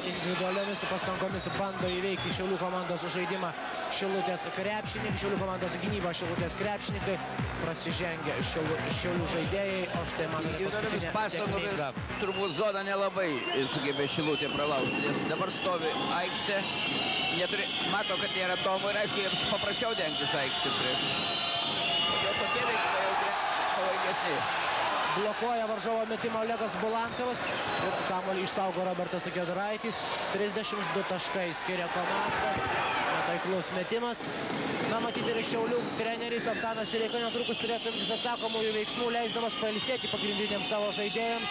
individualiomis pastangomis bando įveikti Šiaulių komandos žaidimą Šilutės krepšininkai, Šiaulių komandos gynybą Šilutės krepšininkai, prasižengia Šiaulių žaidėjai, o štai manote paskutinė sėkminga. Turbūt zona nelabai sugebė Šilutė pralaužti, nes dabar stovi aikštė, mato, kad nėra Tomo ir aišku, jiems paprasčiau dengtis aikštė prieš. Todėl tokie veiksmai jau pavojingesni. Blokuoja varžovo metimą Olegas Bulancevas ir kamuolį išsaugo Robertas Giedraitis. 32 taškai skiria komandas, netaiklus metimas. Na, matyti ir Šiaulių treneris Antanas Sireika netrukus turėtų imtis atsakomųjų veiksmų, leisdamas pailsėti pagrindiniams savo žaidėjams.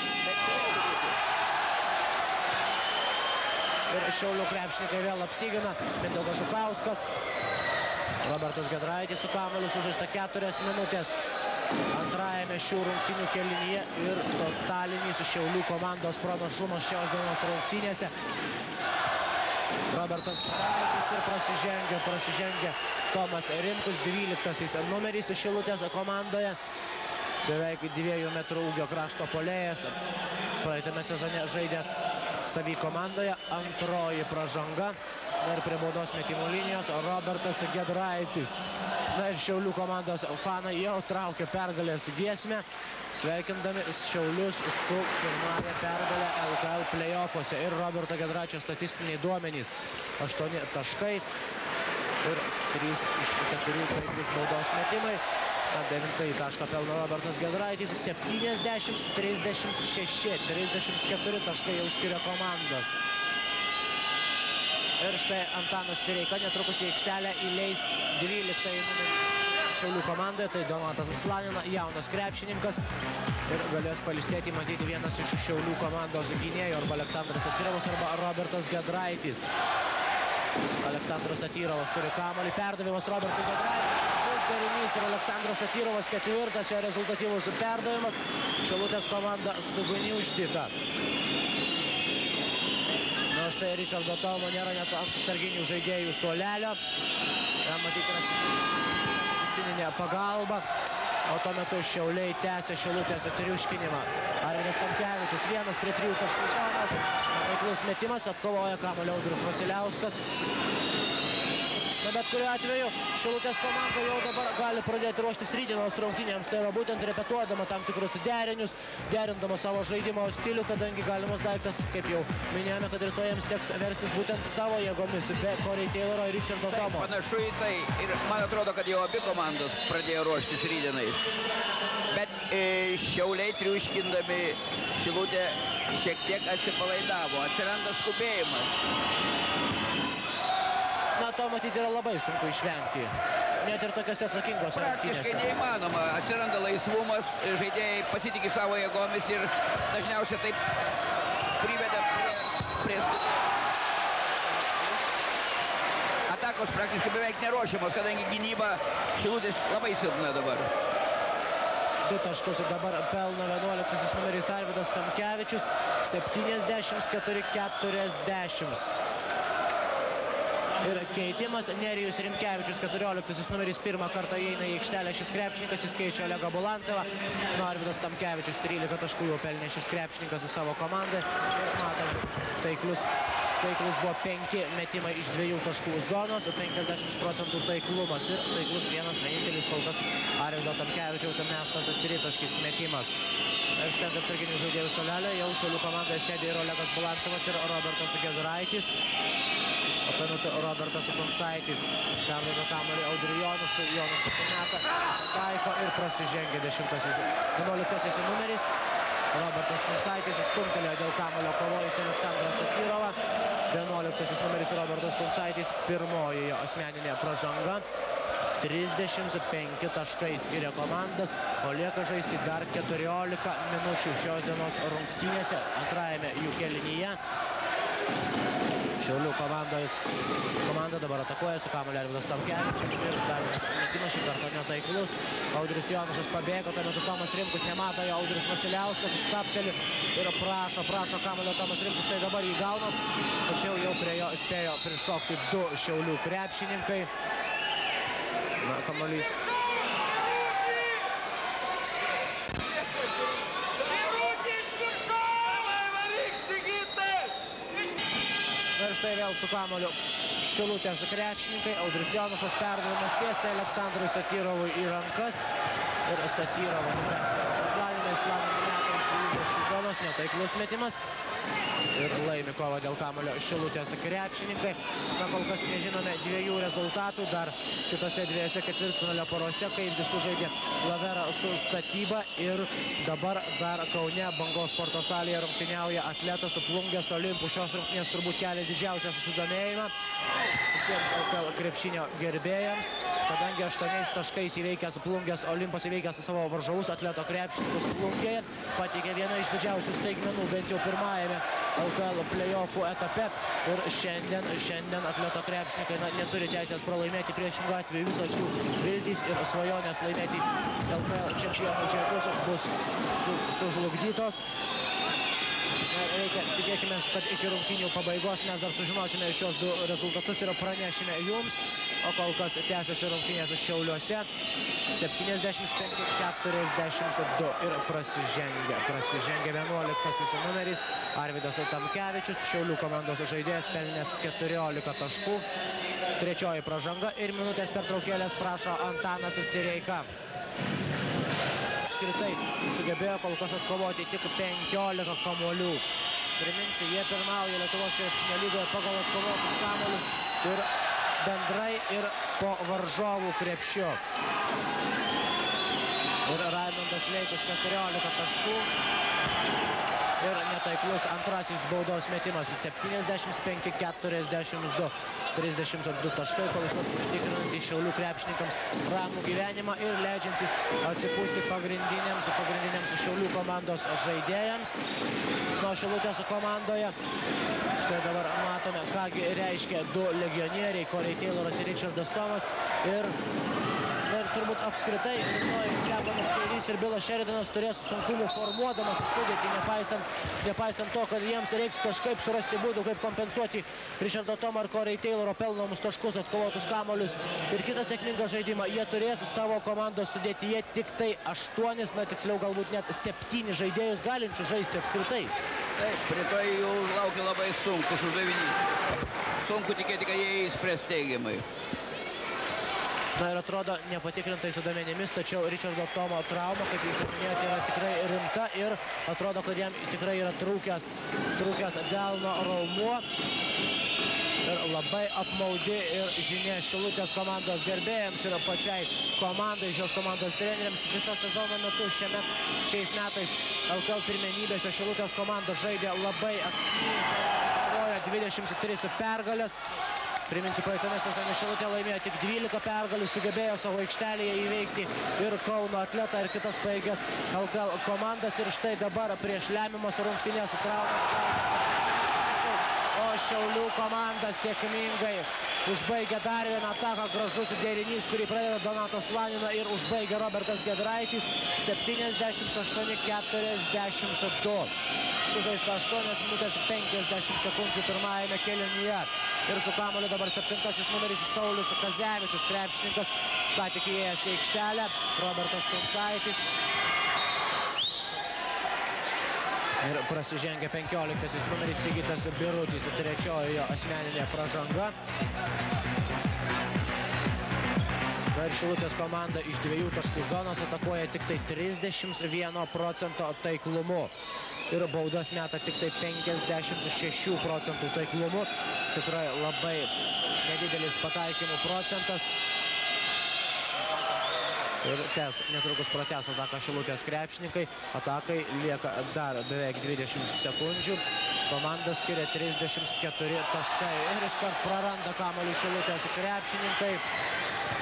Ir Šiaulių krepšininkai vėl apsigina. Mindaugas Žukauskas, Robertas Giedraitis su kamuoliu, sužaista 4 minutės. Antrajame šių rungtynių kėlinyje ir totalinis Šiaulių komandos pranašumas šios dienos rungtynėse. Robertas Giedraitis ir prasižengia Tomas Rimkus, 12 numeris Šilutės komandoje. Beveik 2 metrų ūgio krašto puolėjas. Praeitame sezone žaidęs savy komandoje. Antroji pražanga. Ir prie baudos metimų linijos Robertas Giedraitis. Na ir Šiaulių komandos fanai jau traukia pergalės giesmę, sveikindami Šiaulius su pirmąja pergalė LKL play-offuose. Ir Roberto Giedraičio statistiniai duomenys: 8 taškai ir 3 iš 4 taiklius baudos metimai. 9 tašką pelno Robertas Giedraitis, 70-36, 34 taškai jau skiria komandos. Ir štai Antanas Sireika netrukus į aikštelę įleis 12 numerį Šiaulių komandoje, tai Donatas Aslanina, jaunas krepšininkas. Ir galės pailsėti, matyti, vienas iš Šiaulių komandos gynėjų, arba Aleksandras Satyrovas, arba Robertas Giedraitis. Aleksandras Satyrovas turi kamuolį, perdavimas Robertui Giedraitis. Darinys ir Aleksandras Satyrovas 4, čia rezultatyvus perdavimas. Šilutės komanda sugniuždyta. Na Na, štai Richardo Tomo nėra net ant atsarginių žaidėjų suolelio. Matyti yra medicininė pagalba. O tuo metu Šiauliai tęsia Šilutės triuškinimą. Arvydas Tamkevičius 1-3 taškų zonos. Taiklus metimas, atkovoja kamuolį Audrius Vasiliauskas. Na, bet kuriuo atveju Šilutės komanda jau dabar gali pradėti ruoštis rytdienos rungtynėms. Tai yra būtent repetuodama tam tikrus derinius, derindama savo žaidimo stilių, kadangi galimas daiktas, kaip jau minėjome, kad rytoj jiems teks verstis būtent savo jėgomis be Corey Tayloro ir Richardo Tomo. Panašu į tai ir man atrodo, kad jau abi komandos pradėjo ruoštis rytdienai. Bet Šiauliai triuškindami Šilutę šiek tiek atsipalaidavo, atsiranda skubėjimas. Na, to matyti yra labai sunku išvengti. Net ir tokiose atsakingose rungtynėse. Praktiškai neįmanoma. Atsiranda laisvumas, žaidėjai pasitikė savo jėgomis ir dažniausiai taip priveda prie atakos praktiškai beveik neruošiamos, kadangi gynyba Šilutės labai silpna dabar. 2 taškus dabar pelno 11 numeris Arvydas Tamkevičius. 74-40. Ir keitimas Nerijus Rimkevičius, 14 numeris, pirmą kartą įeina į aikštelę šis krepšininkas, jis keičia Olegą Bulancevą. Arvydas Tamkevičius 13 taškų jau pelnė šis krepšininkas į savo komandą. Ir matom, taiklus buvo 5 metimai iš 2 taškų zonos, 50% taiklumas ir taiklus vienintelis kol kas Arvydo Tamkevičiaus mestas 3-taškis metimas. Ir štent atsarginių žaidėjų suolelio jau Šiaulių komandoje sėdė ir Olegas Bulancevas ir Robertas Giedraitis. O tuo metu Robertas Kunsaitis perduoda kamuolį Audriui Jonušui. Jonušas sumeta, taiko ir prasižengia 11 numeris. Robertas Kunsaitis stumtelėjo dėl kamuolio kovojus Aleksandrą Satyrovą. 11 numeris Robertas Kunsaitis, pirmoji jo asmeninė pražanga. 35 taškai skiria komandas, o lieka žaisti dar 14 minučių šios dienos rungtynėse antrajame jų kėlinyje. Šiaulių komanda dabar atakuoja su kamuoliu Arvydas Tamkevičius ir dar metimas šį kartą netaiklus. Audrius Jonušas pabėgo, tuo metu Tomas Rimkus nemato jo, Audrius Vasiliauskas stabteli ir prašo kamuolio Tomas Rimkus, štai dabar jį gauna, tačiau jau prie jo spėjo prišokti 2 Šiaulių krepšininkai. Na, kamuolys. Ir štai vėl su kamuoliu Šilutės krepšininkai. Audrius Jonušas perdavimas tiesiai Aleksandrui Satyrovui į rankas. Ir Satyrovas zonos, netaiklus metimas. Ir laimi kovą dėl kamuolio Šilutės krepšininkai. Na, kol kas nežinome 2 rezultatų, dar kitose 2 ketvirtfinalio porose, kai sužaidė Lavera su Statyba. Ir dabar dar Kaune Bangos sporto salėje rungtyniauja atletas su Plungės Olimpu. Šios rungtynės turbūt kelia didžiausią susidomėjimą visiems LKL krepšinio gerbėjams, kadangi 8 taškais įveikęs Plungės Olimpas, įveikęs savo varžovus atleto krepšininkus Plungėje, pateikė vieną iš didžiausių staigmenų, bent jau pirmajame LKL play-offų etape. Ir šiandien atleto krepšininkai neturi teisės pralaimėti, priešingų atveju visos jų viltys ir svajonės laimėti LKL čempionų žiedus bus sužlugdytos. Tikėkime, kad iki rungtynių pabaigos mes dar sužinosime šios 2 rezultatus ir pranešime jums. O kol kas tęsiasi rungtynės Šiauliuose. 75-42 ir prasižengia 11 numeris Arvydas Tamkevičius. Šiaulių komandos žaidėjas pelnęs 14 taškų. 3 pražanga ir minutės pertraukėlės prašo Antanas Sireika. Apskritai sugebėjo kol kas atkovoti tik 15 kamuolių. Priminsiu, jie pirmauja Lietuvos krepšinio lygoje pagal atkovotus kamuolius ir bendrai ir po varžovų krepšiu. Ir Raimondas Leikus 14 taškų. Ir netaiklus antrasis baudos metimas 75-42. 32 taškai, kol kas užtikrinantys Šiaulių krepšininkams ramų gyvenimą ir leidžiantis atsipūsti pagrindiniams Šiaulių komandos žaidėjams. Nuo Šilutės komandoje štai dabar matome, kągi reiškia 2 legionieriai, Corey Tayloras ir Richardas Tomas. Ir turbūt apskritai Steponas Kairys ir Bilas Šeridanas turės sunkumų formuodamas sudėtį, nepaisant to, kad jiems reiks kažkaip surasti būdų, kaip kompensuoti Richardo Tomo ir Corey Tayloro pelnomus taškus, atkovotus kamuolius ir kitą sėkmingą žaidimą. Jie turės savo komandos sudėtyje tik tai 8, na tiksliau galbūt net 7 žaidėjus galinčių žaisti apskritai. Taip, rytoj jau laukia labai sunkus uždavinys. Sunku tikėti, kad jie įspręs teigiamai. Na ir atrodo nepatikrintais duomenimis, tačiau Richardo Tomo trauma, kaip jūs minėjote, yra tikrai rimta ir atrodo, kad jam tikrai yra trūkęs delno raumuo. Ir labai apmaudi ir žinia Šilutės komandos gerbėjams ir pačiai komandai, šios komandos treneriams. Visą sezono metu šiais metais LKL pirmenybėse Šilutės komanda žaidė labai aktyviai, 23 pergalės. Priminsiu, praeitame sezone Šilutė laimėjo tik 12 pergalių, sugebėjo savo aikštelėje įveikti ir Kauno Atletą ir kitas pajėgias LKL komandas. Ir štai dabar prieš lemiamas rungtynes traumas. O Šiaulių komanda sėkmingai užbaigia dar vieną ataką. Gražus derinys, kurį pradeda Donatas Lanina ir užbaigia Robertas Giedraitis. 78-42. Sužaista 8 minutės 50 sekundžių pirmajame kėlinyje. Ir su kamuoliu dabar 7 numeris Saulius Kazevičius, krepšininkas, ką tik įėjęs į aikštelę. Robertas Kuncaitis. Ir prasižengia 15 numeris Sigitas Birutis, trečioji jo asmeninė pražanga. Na ir Šilutės komanda iš 2 taškų zonos atakuoja tik tai 31% taiklumu. Ir baudas meta tik tai 56% taiklumu. Tikrai labai nedidelis pataikymų procentas. Ir netrukus pratęs ataką Šilutės krepšininkai. Atakai lieka dar beveik 20 sekundžių. Komanda skiria 34 taškai. Ir iškart praranda kamuolį Šilutės krepšininkai.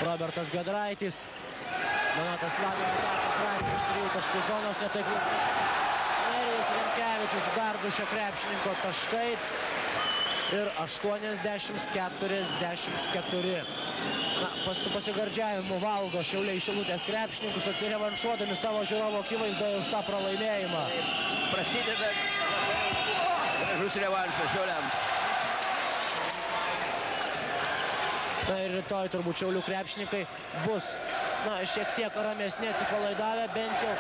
Robertas Giedraitis. Donatas Lanina prasė iš 3 taškų zonos netaiklus. Nerijus Rimkevičius dar 2 šio krepšininko taškai. Ir 80-44. Na, su pasigardžiavimu valgo Šiauliai Šilutės krepšininkus, atsirevanšuodami savo žiūrovo akivaizdoje už tą pralaimėjimą. Prasideda gražus revanšas Šiauliams. Na ir rytoj turbūt Šiaulių krepšininkai bus, na, šiek tiek ramesni, atsipalaidavę, bent jau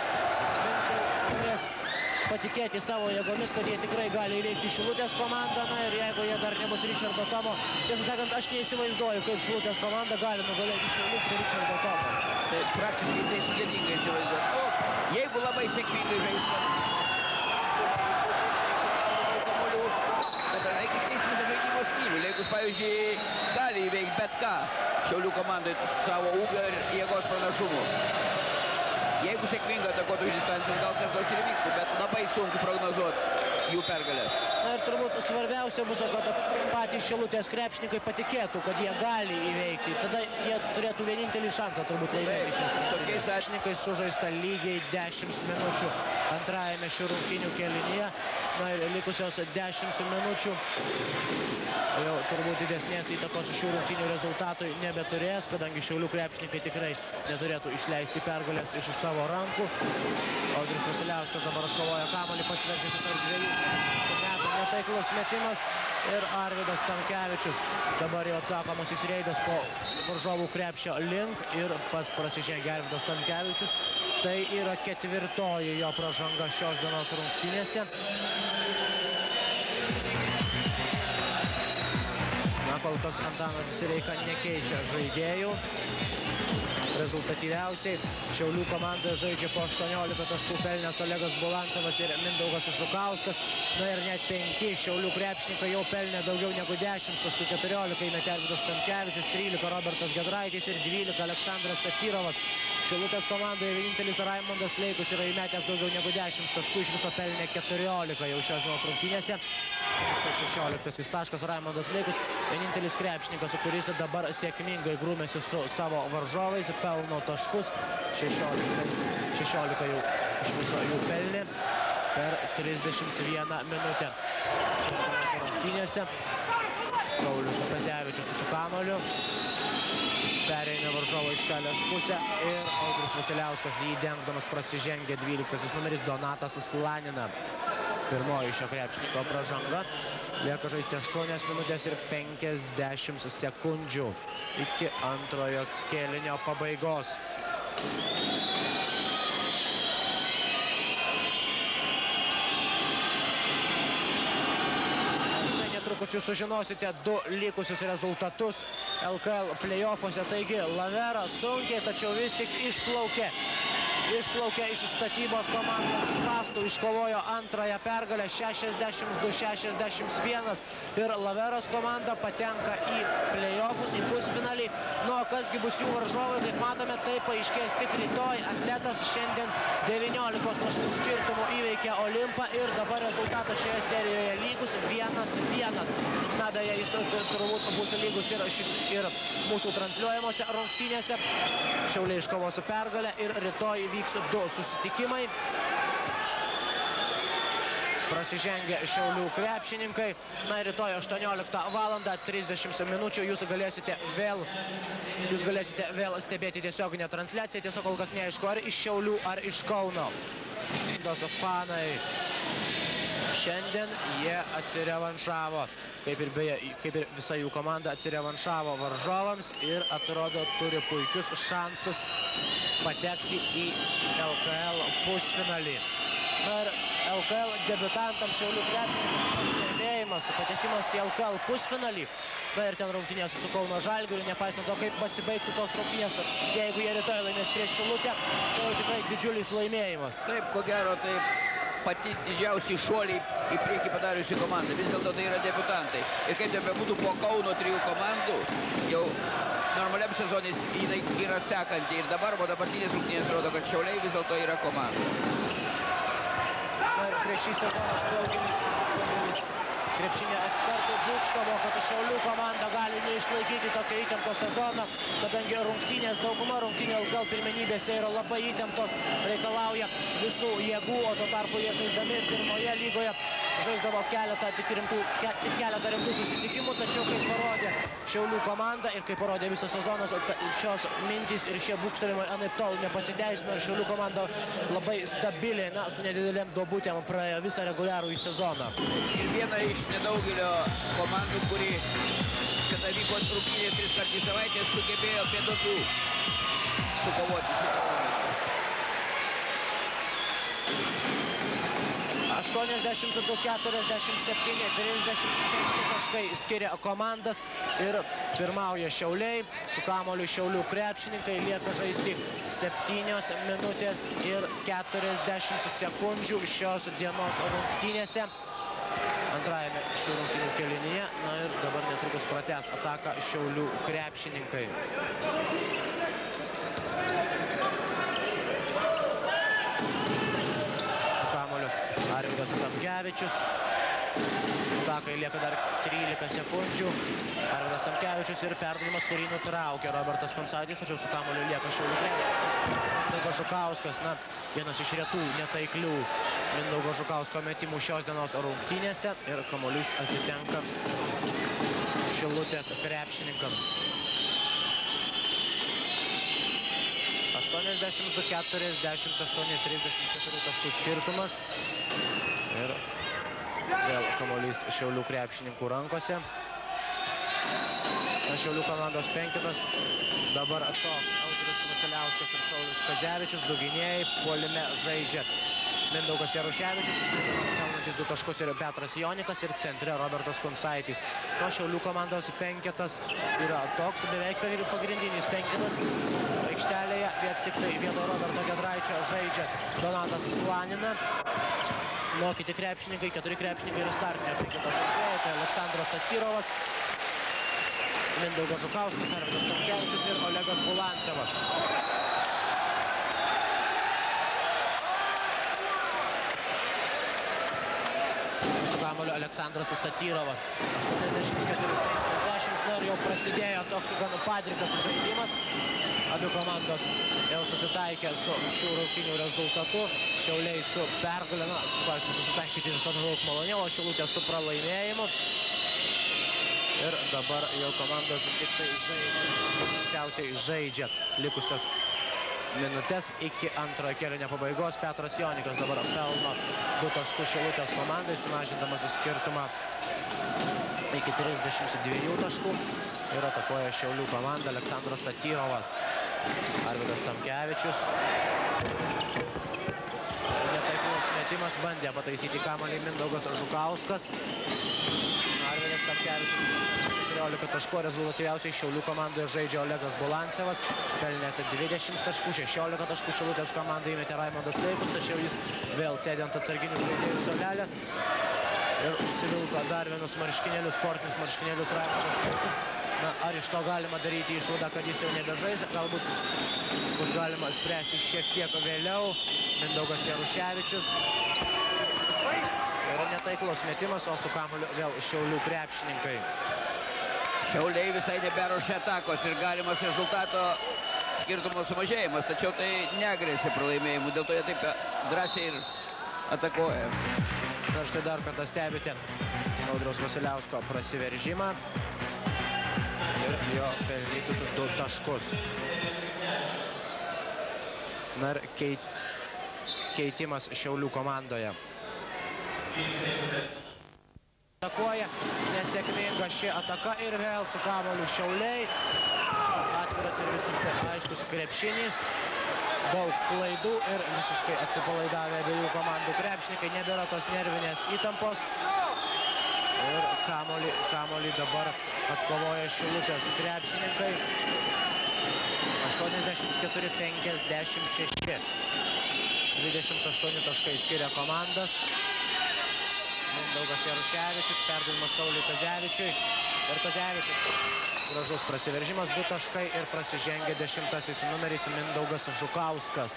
turės patikėti savo jėgomis, kad jie tikrai gali įveikti Šilutės komandą. Na ir jeigu jie dar nebus Richardo Tomo, tiesą sakant, aš neįsivaizduoju, kaip Šilutės komanda gali nugalėti Šiaulius be Richardo Tomo. Tai praktiškai tai sudėtingai įsivaizduoju. O jeigu labai sėkmingai žaistų, tada reikia keisti žaidimo stilių. Jeigu, pavyzdžiui, gali įveikti bet ką Šiaulių komandai savo ūgio ir jėgos pranašumų. Jeigu sėkmingai atakuotų iš distancijos, gal kažkas ir vyktų, bet labai sunku prognozuoti jų pergalės. Na ir turbūt svarbiausia bus, kad patys Šilutės krepšininkai patikėtų, kad jie gali įveikti. Tada jie turėtų vienintelį šansą turbūt laimėti šios rungtynės. Krepšininkai sužaista lygiai 10 minučių antrajame šių rungtynių kėlinyje. Na ir likusios 10 minučių jau turbūt didesnės įtakos šių rungtynių rezultatui nebeturės, kadangi Šiaulių krepšininkai tikrai neturėtų išleisti pergalės iš savo rankų. Audrius Vasiliauskas dabar atkovoja kamuolį, pasiveržėsi per 2 metų netaiklus metimas. Ir Arvydas Stankevičius dabar jau atsakomasis reidas po varžovų krepšio link ir pats prasižengia Arvydas Stankevičius. Tai yra 4. jo pražanga šios dienos rungtynėse. Na, kol kas Antanas Sireika nekeičia žaidėjų. Rezultatyviausiai Šiaulių komanda žaidžia po 18 taškų, pelnęs Olegas Bulancevas ir Mindaugas Žukauskas. Na ir net 5 Šiaulių krepšininkai jau pelnė daugiau negu 10 taškų, 14 įmetė Arvydas Stankevičius, 13 Robertas Giedraitis ir 12 Aleksandras Satyrovas. Šilutės komandoje vienintelis Raimondas Leikus yra įmetęs daugiau negu 10 taškų, iš viso pelnė 14 jau šios dienos rungtynėse. 16 taškas Raimondas Leikus, vienintelis krepšininkas, kuris dabar sėkmingai grūmėsi su savo varžovais, pelno taškus, 16 jau iš viso jų pelnė per 31 minutę. Šios rungtynėse Saulius Kazevičius su kamuoliu. pereina varžovo aikštelės pusę ir Audrius Vasiliauskas jį dengdamas prasižengė 12 numeris Donatas Slanina. Pirmoji šio krepšininko pražanga. Lieka žaisti 8 minutės ir 50 sekundžių iki antrojo kėlinio pabaigos. Netrukus jūs sužinosite 2 likusius rezultatus LKL play-offuose. Taigi Lavera sunkiai, tačiau vis tik išplaukė iš statybos komandos spąstų, iškovojo antrąją pergalę 62-61 ir Laveros komanda patenka į play-offus, į pusfinalį. Nu, o kasgi bus jų varžovai, kaip matome, tai paaiškės tik rytoj. Atletas šiandien 19 taškų skirtumų įveikė Olimpą ir dabar rezultatas šioje serijoje lygus 1-1. Na, beje, jis turbūt bus lygus ir mūsų transliuojamose rungtynėse. Šiauliai iškovos pergalę ir rytoj vyks 2 susitikimai. Prasižengė Šiaulių krepšininkai. Na, rytoj 18:30 minučių jūs galėsite vėl stebėti tiesioginę transliaciją. Tiesiog kol kas neaišku, ar iš Šiaulių, ar iš Kauno. Tos fanai šiandien jie atsirevanšavo. Kaip ir visa jų komanda atsirevanšavo varžovams ir atrodo turi puikius šansus patekti į LKL pusfinalį. Na ir LKL debutantams Šiaulių krepšininkams stebėjimas, patekimas į LKL pusfinalį. Na ir ten rungtynės su Kauno Žalgiriu, nepaisant to, kaip pasibaigtų tos rungtynės, jeigu jie rytoj laimės prieš Šilutę, tai jau tikrai didžiulis laimėjimas. Taip, ko gero, tai pati didžiausi šuoliai į priekį padariusi komanda. Vis dėlto tai yra debutantai. Ir kaip ten bebūtų po Kauno 3 komandų, jau normaliam sezonais jinai yra sekanti. Ir dabar, po dabartinės rungtynės rodo, kad Šiauliai vis dėlto yra komanda. Na ir prieš šį sezoną daugelis krepšinio ekspertų būgštavo, kad Šiaulių komanda gali neišlaikyti tokio įtempto sezono, kadangi dauguma rungtynių LKL pirmenybėse yra labai įtemptos, reikalauja visų jėgų, o tuo tarpu jie žaisdami pirmoje lygoje žaisdavo tik keletą rimtų susitikimų, tačiau kaip parodė Šiaulių komanda ir kaip parodė visas sezonas, šios mintys ir šie būgštavimai anaiptol nepasiteisino ir Šiaulių komanda labai stabiliai, na, su nedidelėm duobutėm praėjo visą reguliarų į sezoną. Ir viena iš nedaugelio komandų, kuri, kada vyko rungtynė 3 kartus į savaitę, sugebėjo prie duobių sukovoti šitą komandą. 82-47, 35 taškai skiria komandas ir pirmauja Šiauliai. Su kamuoliu Šiaulių krepšininkai lieka žaisti 7 minutės ir 40 sekundžių šios dienos rungtynėse. Antrajame šių rungtynių kėlinyje. Na ir dabar netrukus pratęs ataką Šiaulių krepšininkai. Su kamuoliu Arvydas Tamkevičius. Atakai lieka dar 13 sekundžių. Arvydas Tamkevičius ir perdavimas, kurį nutraukė Robertas Konsaitis, tačiau su kamuoliu lieka Šiaulių krepšininkai. Mindaugas Žukauskas, na, vienas iš retų netaiklių Mindaugo Žukausko metimų šios dienos rungtynėse ir kamuolys atitenka Šilutės krepšininkams. 82-48, 34 taškų skirtumas. Ir vėl kamuolys Šiaulių krepšininkų rankose. Šiaulių komandos penketas dabar toks Audrius Vasiliauskas ir Saulius Kazevičius. Du gynėjai puolime žaidžia Mindaugas Jaruševičius, išlaikomantis 2 taškus ir Petras Jonikas ir centre Robertas Konsaitis. Nuo Šiaulių komandos penketas yra toks beveik pagrindinis penketas. Aikštelėje tik tai vietoj Roberto Gedraičio žaidžia Donatas Slanina. Nuo kiti krepšininkai, 4 krepšininkai yra startinio penketo žaidėjai. Tai Aleksandras Satyrovas, Mindaugas Žukauskas, Arvydas Tamkevičius ir Olegas Bulancevas. Kamuolio Aleksandras Satyrovas. 84-50. Na ir jau prasidėjo toks gan padrikas žaidimas. Abi komandos jau susitaikė su šių rungtynių rezultatu. Šiauliai su pergalė, na, aišku, susitaikyti visada daug maloniau, o Šilutė su pralaimėjimu. Ir dabar jau komandos tik tai žaidžia likusias minutės iki antrojo kėlinio pabaigos. Petras Jonikas dabar pelno 2 taškus Šilutės komandai, sumažindamas skirtumą iki 32 taškų. Ir atakuoja Šiaulių komanda Aleksandras Satyrovas. Arvydas Tamkevičius. Netaiklus metimas, bandė pataisyti kamuolį Mindaugas Žukauskas. Arvydas Tamkevičius 14 taškų, rezultatyviausiai Šiaulių komandoje žaidžia Olegas Bulancevas, pelnęs 20 taškų, 16 taškų Šilutės komandai įmetė Raimondas Leikus, tačiau jis vėl sėdė ant atsarginių žaidėjų suolelio ir užsivilko dar vienus marškinėlius, sportinius marškinėlius Raimondas Leikus. Na, ar iš to galima daryti išvadą, kad jis jau nebežais, galbūt bus galima spręsti šiek tiek vėliau. Mindaugas Jaruševičius. Yra netaiklus metimas, o su kamuoliu vėl Šiaulių krepšininkai. Šiauliai visai neberuošia atakos ir galimas rezultato skirtumo sumažėjimas, tačiau tai negrėsia pralaimėjimu, dėl to jie taip drąsiai ir atakuoja. Na, štai dar kartą stebite Audriaus Vasiliausko prasiveržimą ir jo pelnytus 2 taškus. Na ir keitimas Šiaulių komandoje. Atakuoja, nesėkminga ši ataka ir vėl su kamuoliu Šiauliai. Atviras ir visiškai aiškus krepšinis. Daug klaidų ir visiškai atsipalaidavę abiejų komandų krepšininkai. Nebėra tos nervinės įtampos. Ir kamuolį dabar atkovoja Šilutės krepšininkai. 84-56. 28 taškai skiria komandas. Mindaugas Jaruševičius, perdavimas Sauliui Kazevičiui. Ir Kazevičius. Gražus prasiveržimas, 2 taškai ir prasižengia 10 numeris Mindaugas Žukauskas.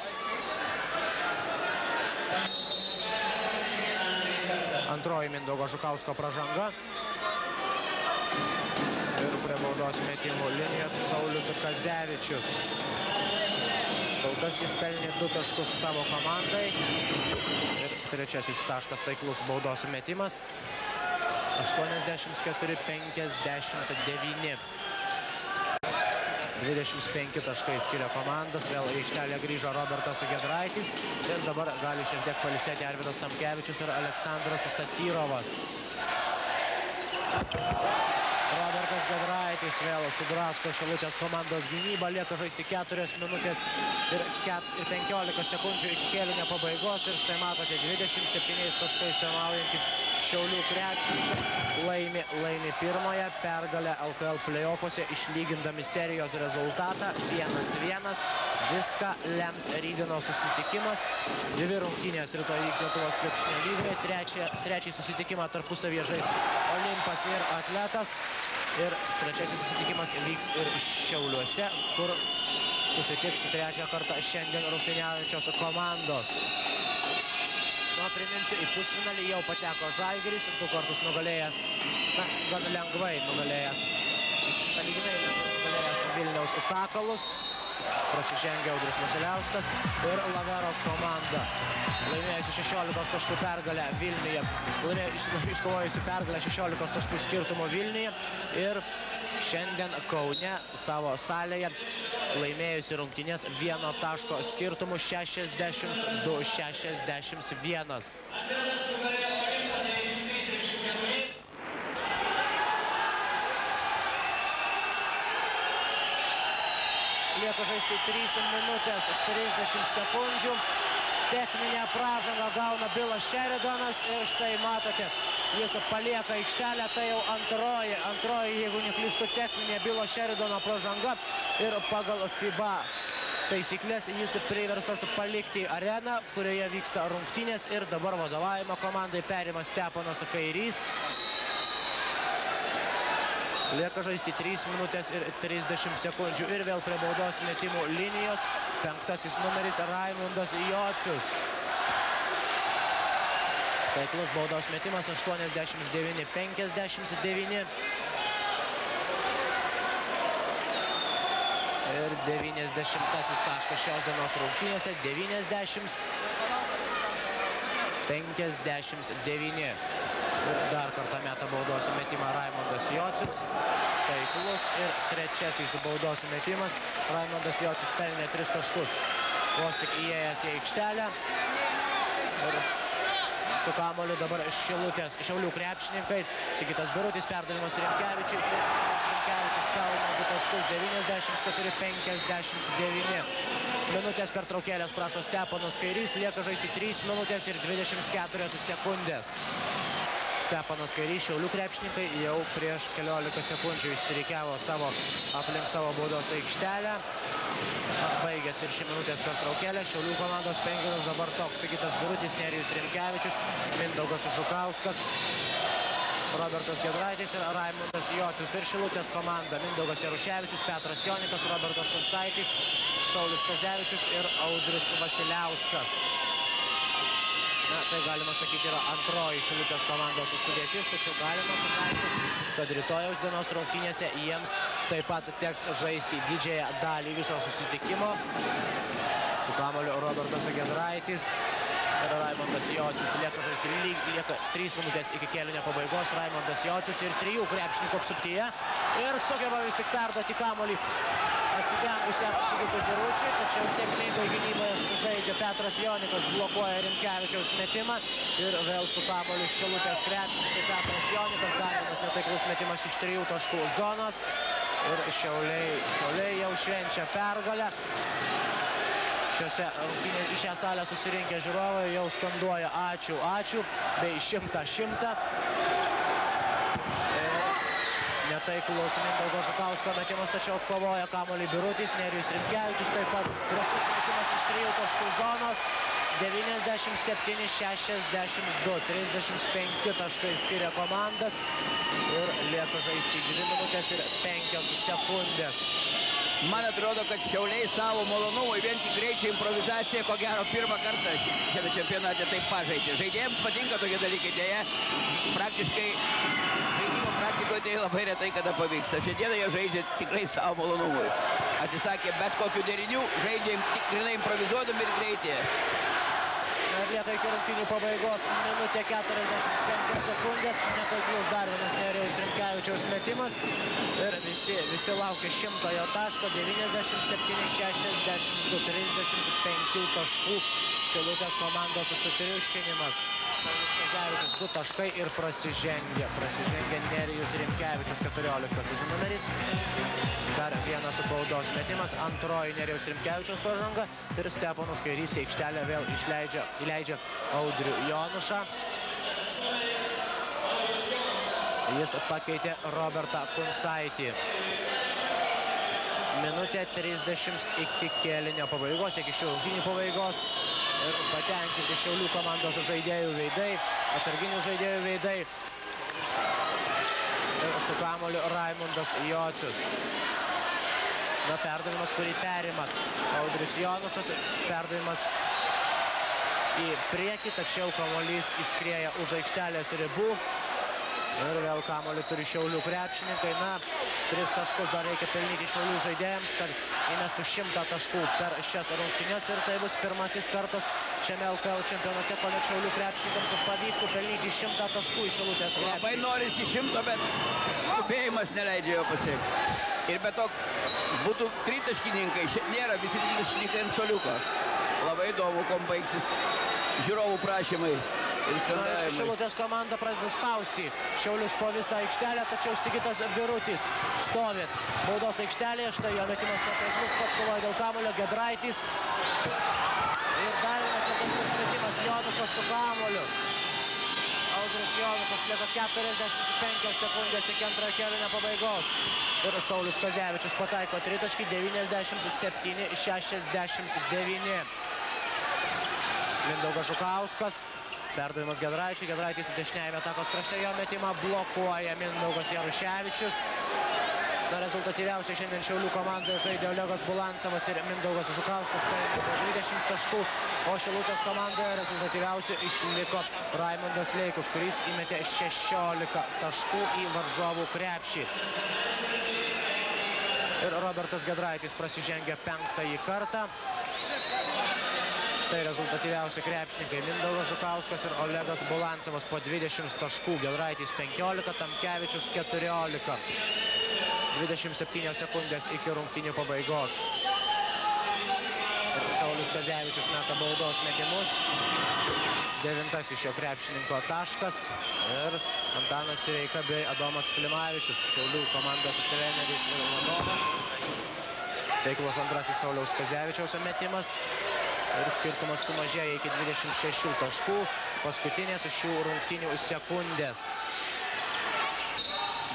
Antroji Mindaugo Žukausko pražanga. Ir prie baudos metimų linijos Saulius Kazevičius. Kol kas jis pelnė 2 taškus savo komandai. Ir trečiasis taškas taiklus baudos metimas. 84-59. 25 taškai skiria komandas. Vėl į aikštelę grįžo Robertas Gedraitis. Ir dabar gali šiek tiek pailsėti Arvydas Tamkevičius ir Aleksandras Satyrovas. Robertas Gedraitis vėl sudrasko Šilutės komandos gynybą. Lieka žaisti 4 minutės ir 15 sekundžių iki kėlinio pabaigos. Ir štai matote 27 taškais pirmaujantis Šiaulių krepšininkai laimi pirmąją pergalę LKL play-offuose, išlygindami serijos rezultatą 1-1. Viską lems rytdienos susitikimas. 2 rungtynės rytoj vyks Lietuvos krepšinio lygoje. Trečiąjį susitikimą tarpusavyje žais Olimpas ir Atletas. Ir trečiasis susitikimas vyks ir Šiauliuose, kur susitiks 3 kartą šiandien rungtyniaujančios komandos. Nu, priminsiu, į pusfinalį jau pateko Žalgiris, 2 kartus nugalėjęs, na, gan lengvai nugalėjęs, sąlyginai nugalėjęs Vilniaus Sakalus. Prasižengė Audrius Vasiliauskas ir Laveros komanda. Laimėjusi 16 taškų pergalę Vilniuje, iškovojusi pergalę 16 taškų skirtumo Vilniuje ir šiandien Kaune savo salėje laimėjusi rungtynės 1 taško skirtumu 62-61. Lieka žaisti 3 minutės 30 sekundžių. Techninę pražangą gauna Bilas Šeridanas ir štai matote, jis palieka aikštelę, tai jau antroji, jeigu neklystu, techninė Bilo Šeridano pražanga ir pagal FIBA taisyklės jis priverstas palikti areną, kurioje vyksta rungtynės ir dabar vadovavimo komandai perima Steponas Kairys. Lieka žaisti 3 minutės ir 30 sekundžių ir vėl prie baudos metimų linijos 5 numeris Raimundas Jocius. Taiklus baudos metimas 89-59. Ir 90 taškas šios dienos rungtynėse 90-59. Ir dar kartą meta baudos metimą Raimondas Jocius. Taiklus ir trečiasis baudos metimas. Raimondas Jocius pelnė 3 taškus. Vos tik įėjęs į aikštelę. Ir su kamuoliu dabar Šiaulių krepšininkai. Sigitas Birutis, perdavimas Rimkevičiui. Rimkevičius pelno 2 taškus, 94-59. Minutės pertraukėlės prašo Steponas Kairys. Lieka žaisti 3 minutės ir 24 sekundės. Steponas Kairys, Šiaulių krepšininkai jau prieš 14 sekundžių išsirikiavo aplink savo baudos aikštelę. Baigėsi ir ši minutės pertraukėlė. Šiaulių komandos penketas dabar toks: Sigitas Birutis, Nerijus Rimkevičius, Mindaugas Žukauskas, Robertas Giedraitis ir Raimondas Jocius. Ir Šilutės komanda: Mindaugas Jaruševičius, Petras Jonikas, Robertas Kunsaitis, Saulius Kazevičius ir Audrius Vasiliauskas. Na, tai galima sakyti yra antroji Šilutės komandos sudėtis, tačiau galima sutartis, kad rytojaus dienos rungtynėse jiems taip pat teks žaisti didžiąją dalį viso susitikimo. Su kamuoliu Robertas Giedraitis ir Raimondas Jocius. Lieka 3 minutės iki kėlinio pabaigos. Raimondas Jocius ir 3 krepšininkų apsuptyje. Ir sugeba vis tik perduoti kamuolį atsidengusiam Sigitui Biručiui, tačiau sėkmingai gynyboje sužaidžia Petras Jonikas, blokuoja Rimkevičiaus metimą ir vėl su kamuoliu Šilutės krepšininkai. Petras Jonikas, dar vienas netaiklus metimas iš 3 taškų zonos ir Šiauliai jau švenčia pergalę. Į šią salę susirinkę žiūrovai jau skanduoja ačiū, ačiū, bei 100. Netaiklus Mindaugo Žukausko metimas, tačiau kovoja kamuolį Birutis, Nerijus Rimkevičius, taip pat drąsus metimas iš 3 taškų zonos. 97-62, 35 taškai skiria komandas ir lieka žaisti 2 minutės ir 5 sekundės. Man atrodo, kad Šiauliai savo malonumui vien tik greičio improvizacija, ko gero pirmą kartą šiame čempionate taip pažaidė. Žaidėjams patinka tokie dalykai, dėja, praktiškai žaidimo praktikoje tai labai retai kada pavyksta. Šiandieną jie žaidžia tikrai savo malonumui. Atsisakė bet kokių derinių, žaidžia tik grinai improvizuodami ir greitėje. Lieka iki rungtynių pabaigos minutė 45 sekundės. Netaiklus dar vienas Nerijaus Rimkevičiaus metimas. Ir visi laukia 100 taško. 97-62, 35 taškų. Šilutės komandos sutriuškinimas. Saulius Kazevičius 2 taškai ir prasižengia Nerijus Rimkevičius, 14 numeris. Dar vienas baudos metimas, antroji Nerijaus Rimkevičiaus pražanga ir Steponas Kairys į aikštelę vėl įleidžia Audrių Jonušą. Jis pakeitė Robertą Kunsaitį. Minutė 30 iki kėlinio pabaigos, iki šių rungtynių pabaigos. Ir patenkinti Šiaulių komandos žaidėjų veidai, atsarginių žaidėjų veidai. Ir su kamuoliu Raimondas Jocius. Na, perdavimas, kurį perima Audrius Jonušas. Perdavimas į priekį, tačiau kamuolys įskrieja už aikštelės ribų. Ir vėl kamuolį turi Šiaulių krepšininkai. Na, 3 taškus dar reikia pelnyti Šiaulių žaidėjams, kad įmestų 100 taškų per šias rungtynes. Ir tai bus pirmasis kartas šiame LKL čempionate, kuomet Šiaulių krepšininkams pavyktų pelnyti 100 taškų iš Šilutės krepšininkų. Labai norisi 100, bet skubėjimas neleidžia jo pasiekti. Ir be to būtų tritaškininkai, nėra visi tritaškininkai ant suoliuko. Labai įdomu, kuom baigsis žiūrovų prašymai. Šilutės komanda pradeda spausti Šiaulius po visą aikštelę, tačiau Sigitas Birutis stovi baudos aikštelėje. Štai jo metimas netaiklus, pats kovoja dėl kamuolio, Giedraitis. Ir dar vienas netaiklus metimas, Jonušas su kamuoliu. Audrius Jonušas, lieka 45 sekundės iki antrojo kėlinio pabaigos. Ir Saulius Kazevičius pataiko tritaškį, 97-69. Mindaugas Žukauskas. Perdavimas Giedraičiui, Giedraitis dešiniajame atakos krašte, jo metimą blokuoja Mindaugas Jaruševičius. Na, rezultatyviausiai šiandien Šiaulių komandoje žaidė Olegas Bulancevas ir Mindaugas Žukauskas, paėmė po 20 taškų, o Šilutės komandoje rezultatyviausiai išliko Raimondas Leikus, kuris įmetė 16 taškų į varžovų krepšį. Ir Robertas Giedraitis prasižengia 5. kartą. Štai rezultatyviausi krepšininkai Mindaugas Žukauskas ir Olegas Bulancevas po 20 taškų. Giedraitis 15, Tamkevičius 14. 27 sekundės iki rungtynių pabaigos. Ir Saulius Kazevičius meta baudos metimus. 9 šio krepšininko taškas. Ir Antanas Sireika bei Adomas Klimavičius, Šiaulių komandos treneris ir vadovas. Taiklus antrasis Sauliaus Kazevičiaus metimas. Ir skirtumas sumažėjo iki 26 taškų. Paskutinės šių rungtynių sekundės.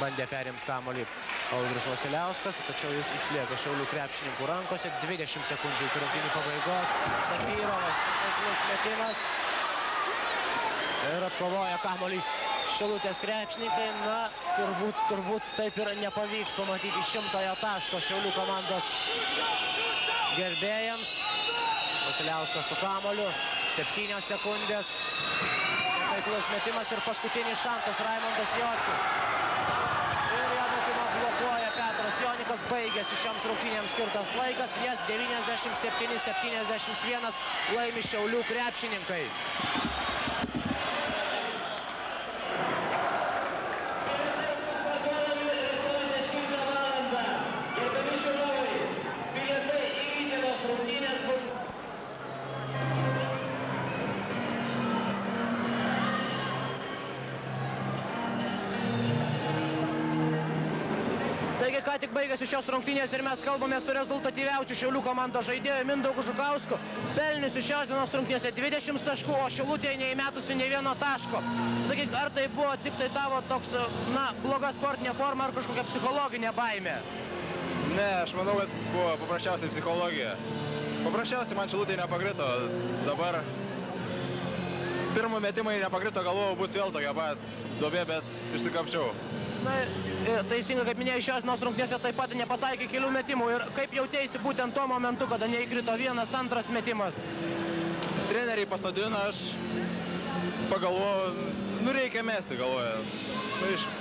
Bandė perimti kamuolį Audrius Vasiliauskas, tačiau jis išlieka Šiaulių krepšininkų rankose. 20 sekundžių iki rungtynių pabaigos. Sakyrovas, taiklus metimas. Ir atkovoja kamuolį Šilutės krepšininkai. Na, turbūt taip ir nepavyks pamatyti 100-ojo taško Šiaulių komandos gerbėjams. Vasiliauskas su kamuoliu. 7 sekundės. Taiklus metimas ir paskutinis šansas Raimondas Jocius. Ir jo metimą blokuoja Petras Jonikas. Baigėsi šioms rungtynėms skirtas laikas. Jas 97-71 laimi Šiaulių krepšininkai. Taigi, ką tik baigėsi šios rungtynės ir mes kalbame su rezultatyviausiu Šiaulių komandos žaidėju Mindaugu Žukausku. Pelniusi šios dienos rungtynėse 20 taškų, o Šilutėje neįmetusi nei vieno taško. Sakyk, ar tai buvo tik tai tavo toks, bloga sportinė forma ar kažkokia psichologinė baimė? Ne, aš manau, kad buvo paprasčiausiai psichologija. Paprasčiausiai man Šilutėje nepakrito. Dabar pirmų metimai nepakrito, galvojau, bus vėl tokia pat duobė, bet išsikapčiau. Na, teisingai, kaip minėjai, šios dienos rungtynėse taip pat nepataikė kelių metimų. Ir kaip jautėsi būtent tuo momentu, kada neįkrito vienas, antras metimas? Treneriai pasodino, aš pagalvojau, reikia mesti, galvoju.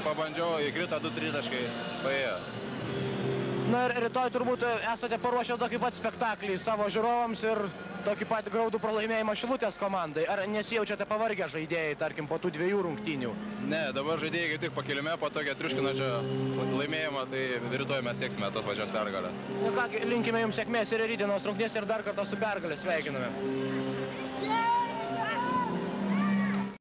Pabandžiau, įkrito 2-3 taškai, paėjo. Na ir rytoj turbūt esate paruošę tokį pat spektaklį savo žiūrovams ir tokį pat graudų pralaimėjimą Šilutės komandai. Ar nesijaučiate pavargę žaidėjai, tarkim, po tų 2 rungtynių? Ne, dabar žaidėjai kaip tik pakilime po tokio triuškinančio laimėjimo, tai rytoj mes sieksime tos pačios pergalės. Na ką, linkime jums sėkmės ir rytdienos rungtynėse ir dar kartą su pergalė sveikiname.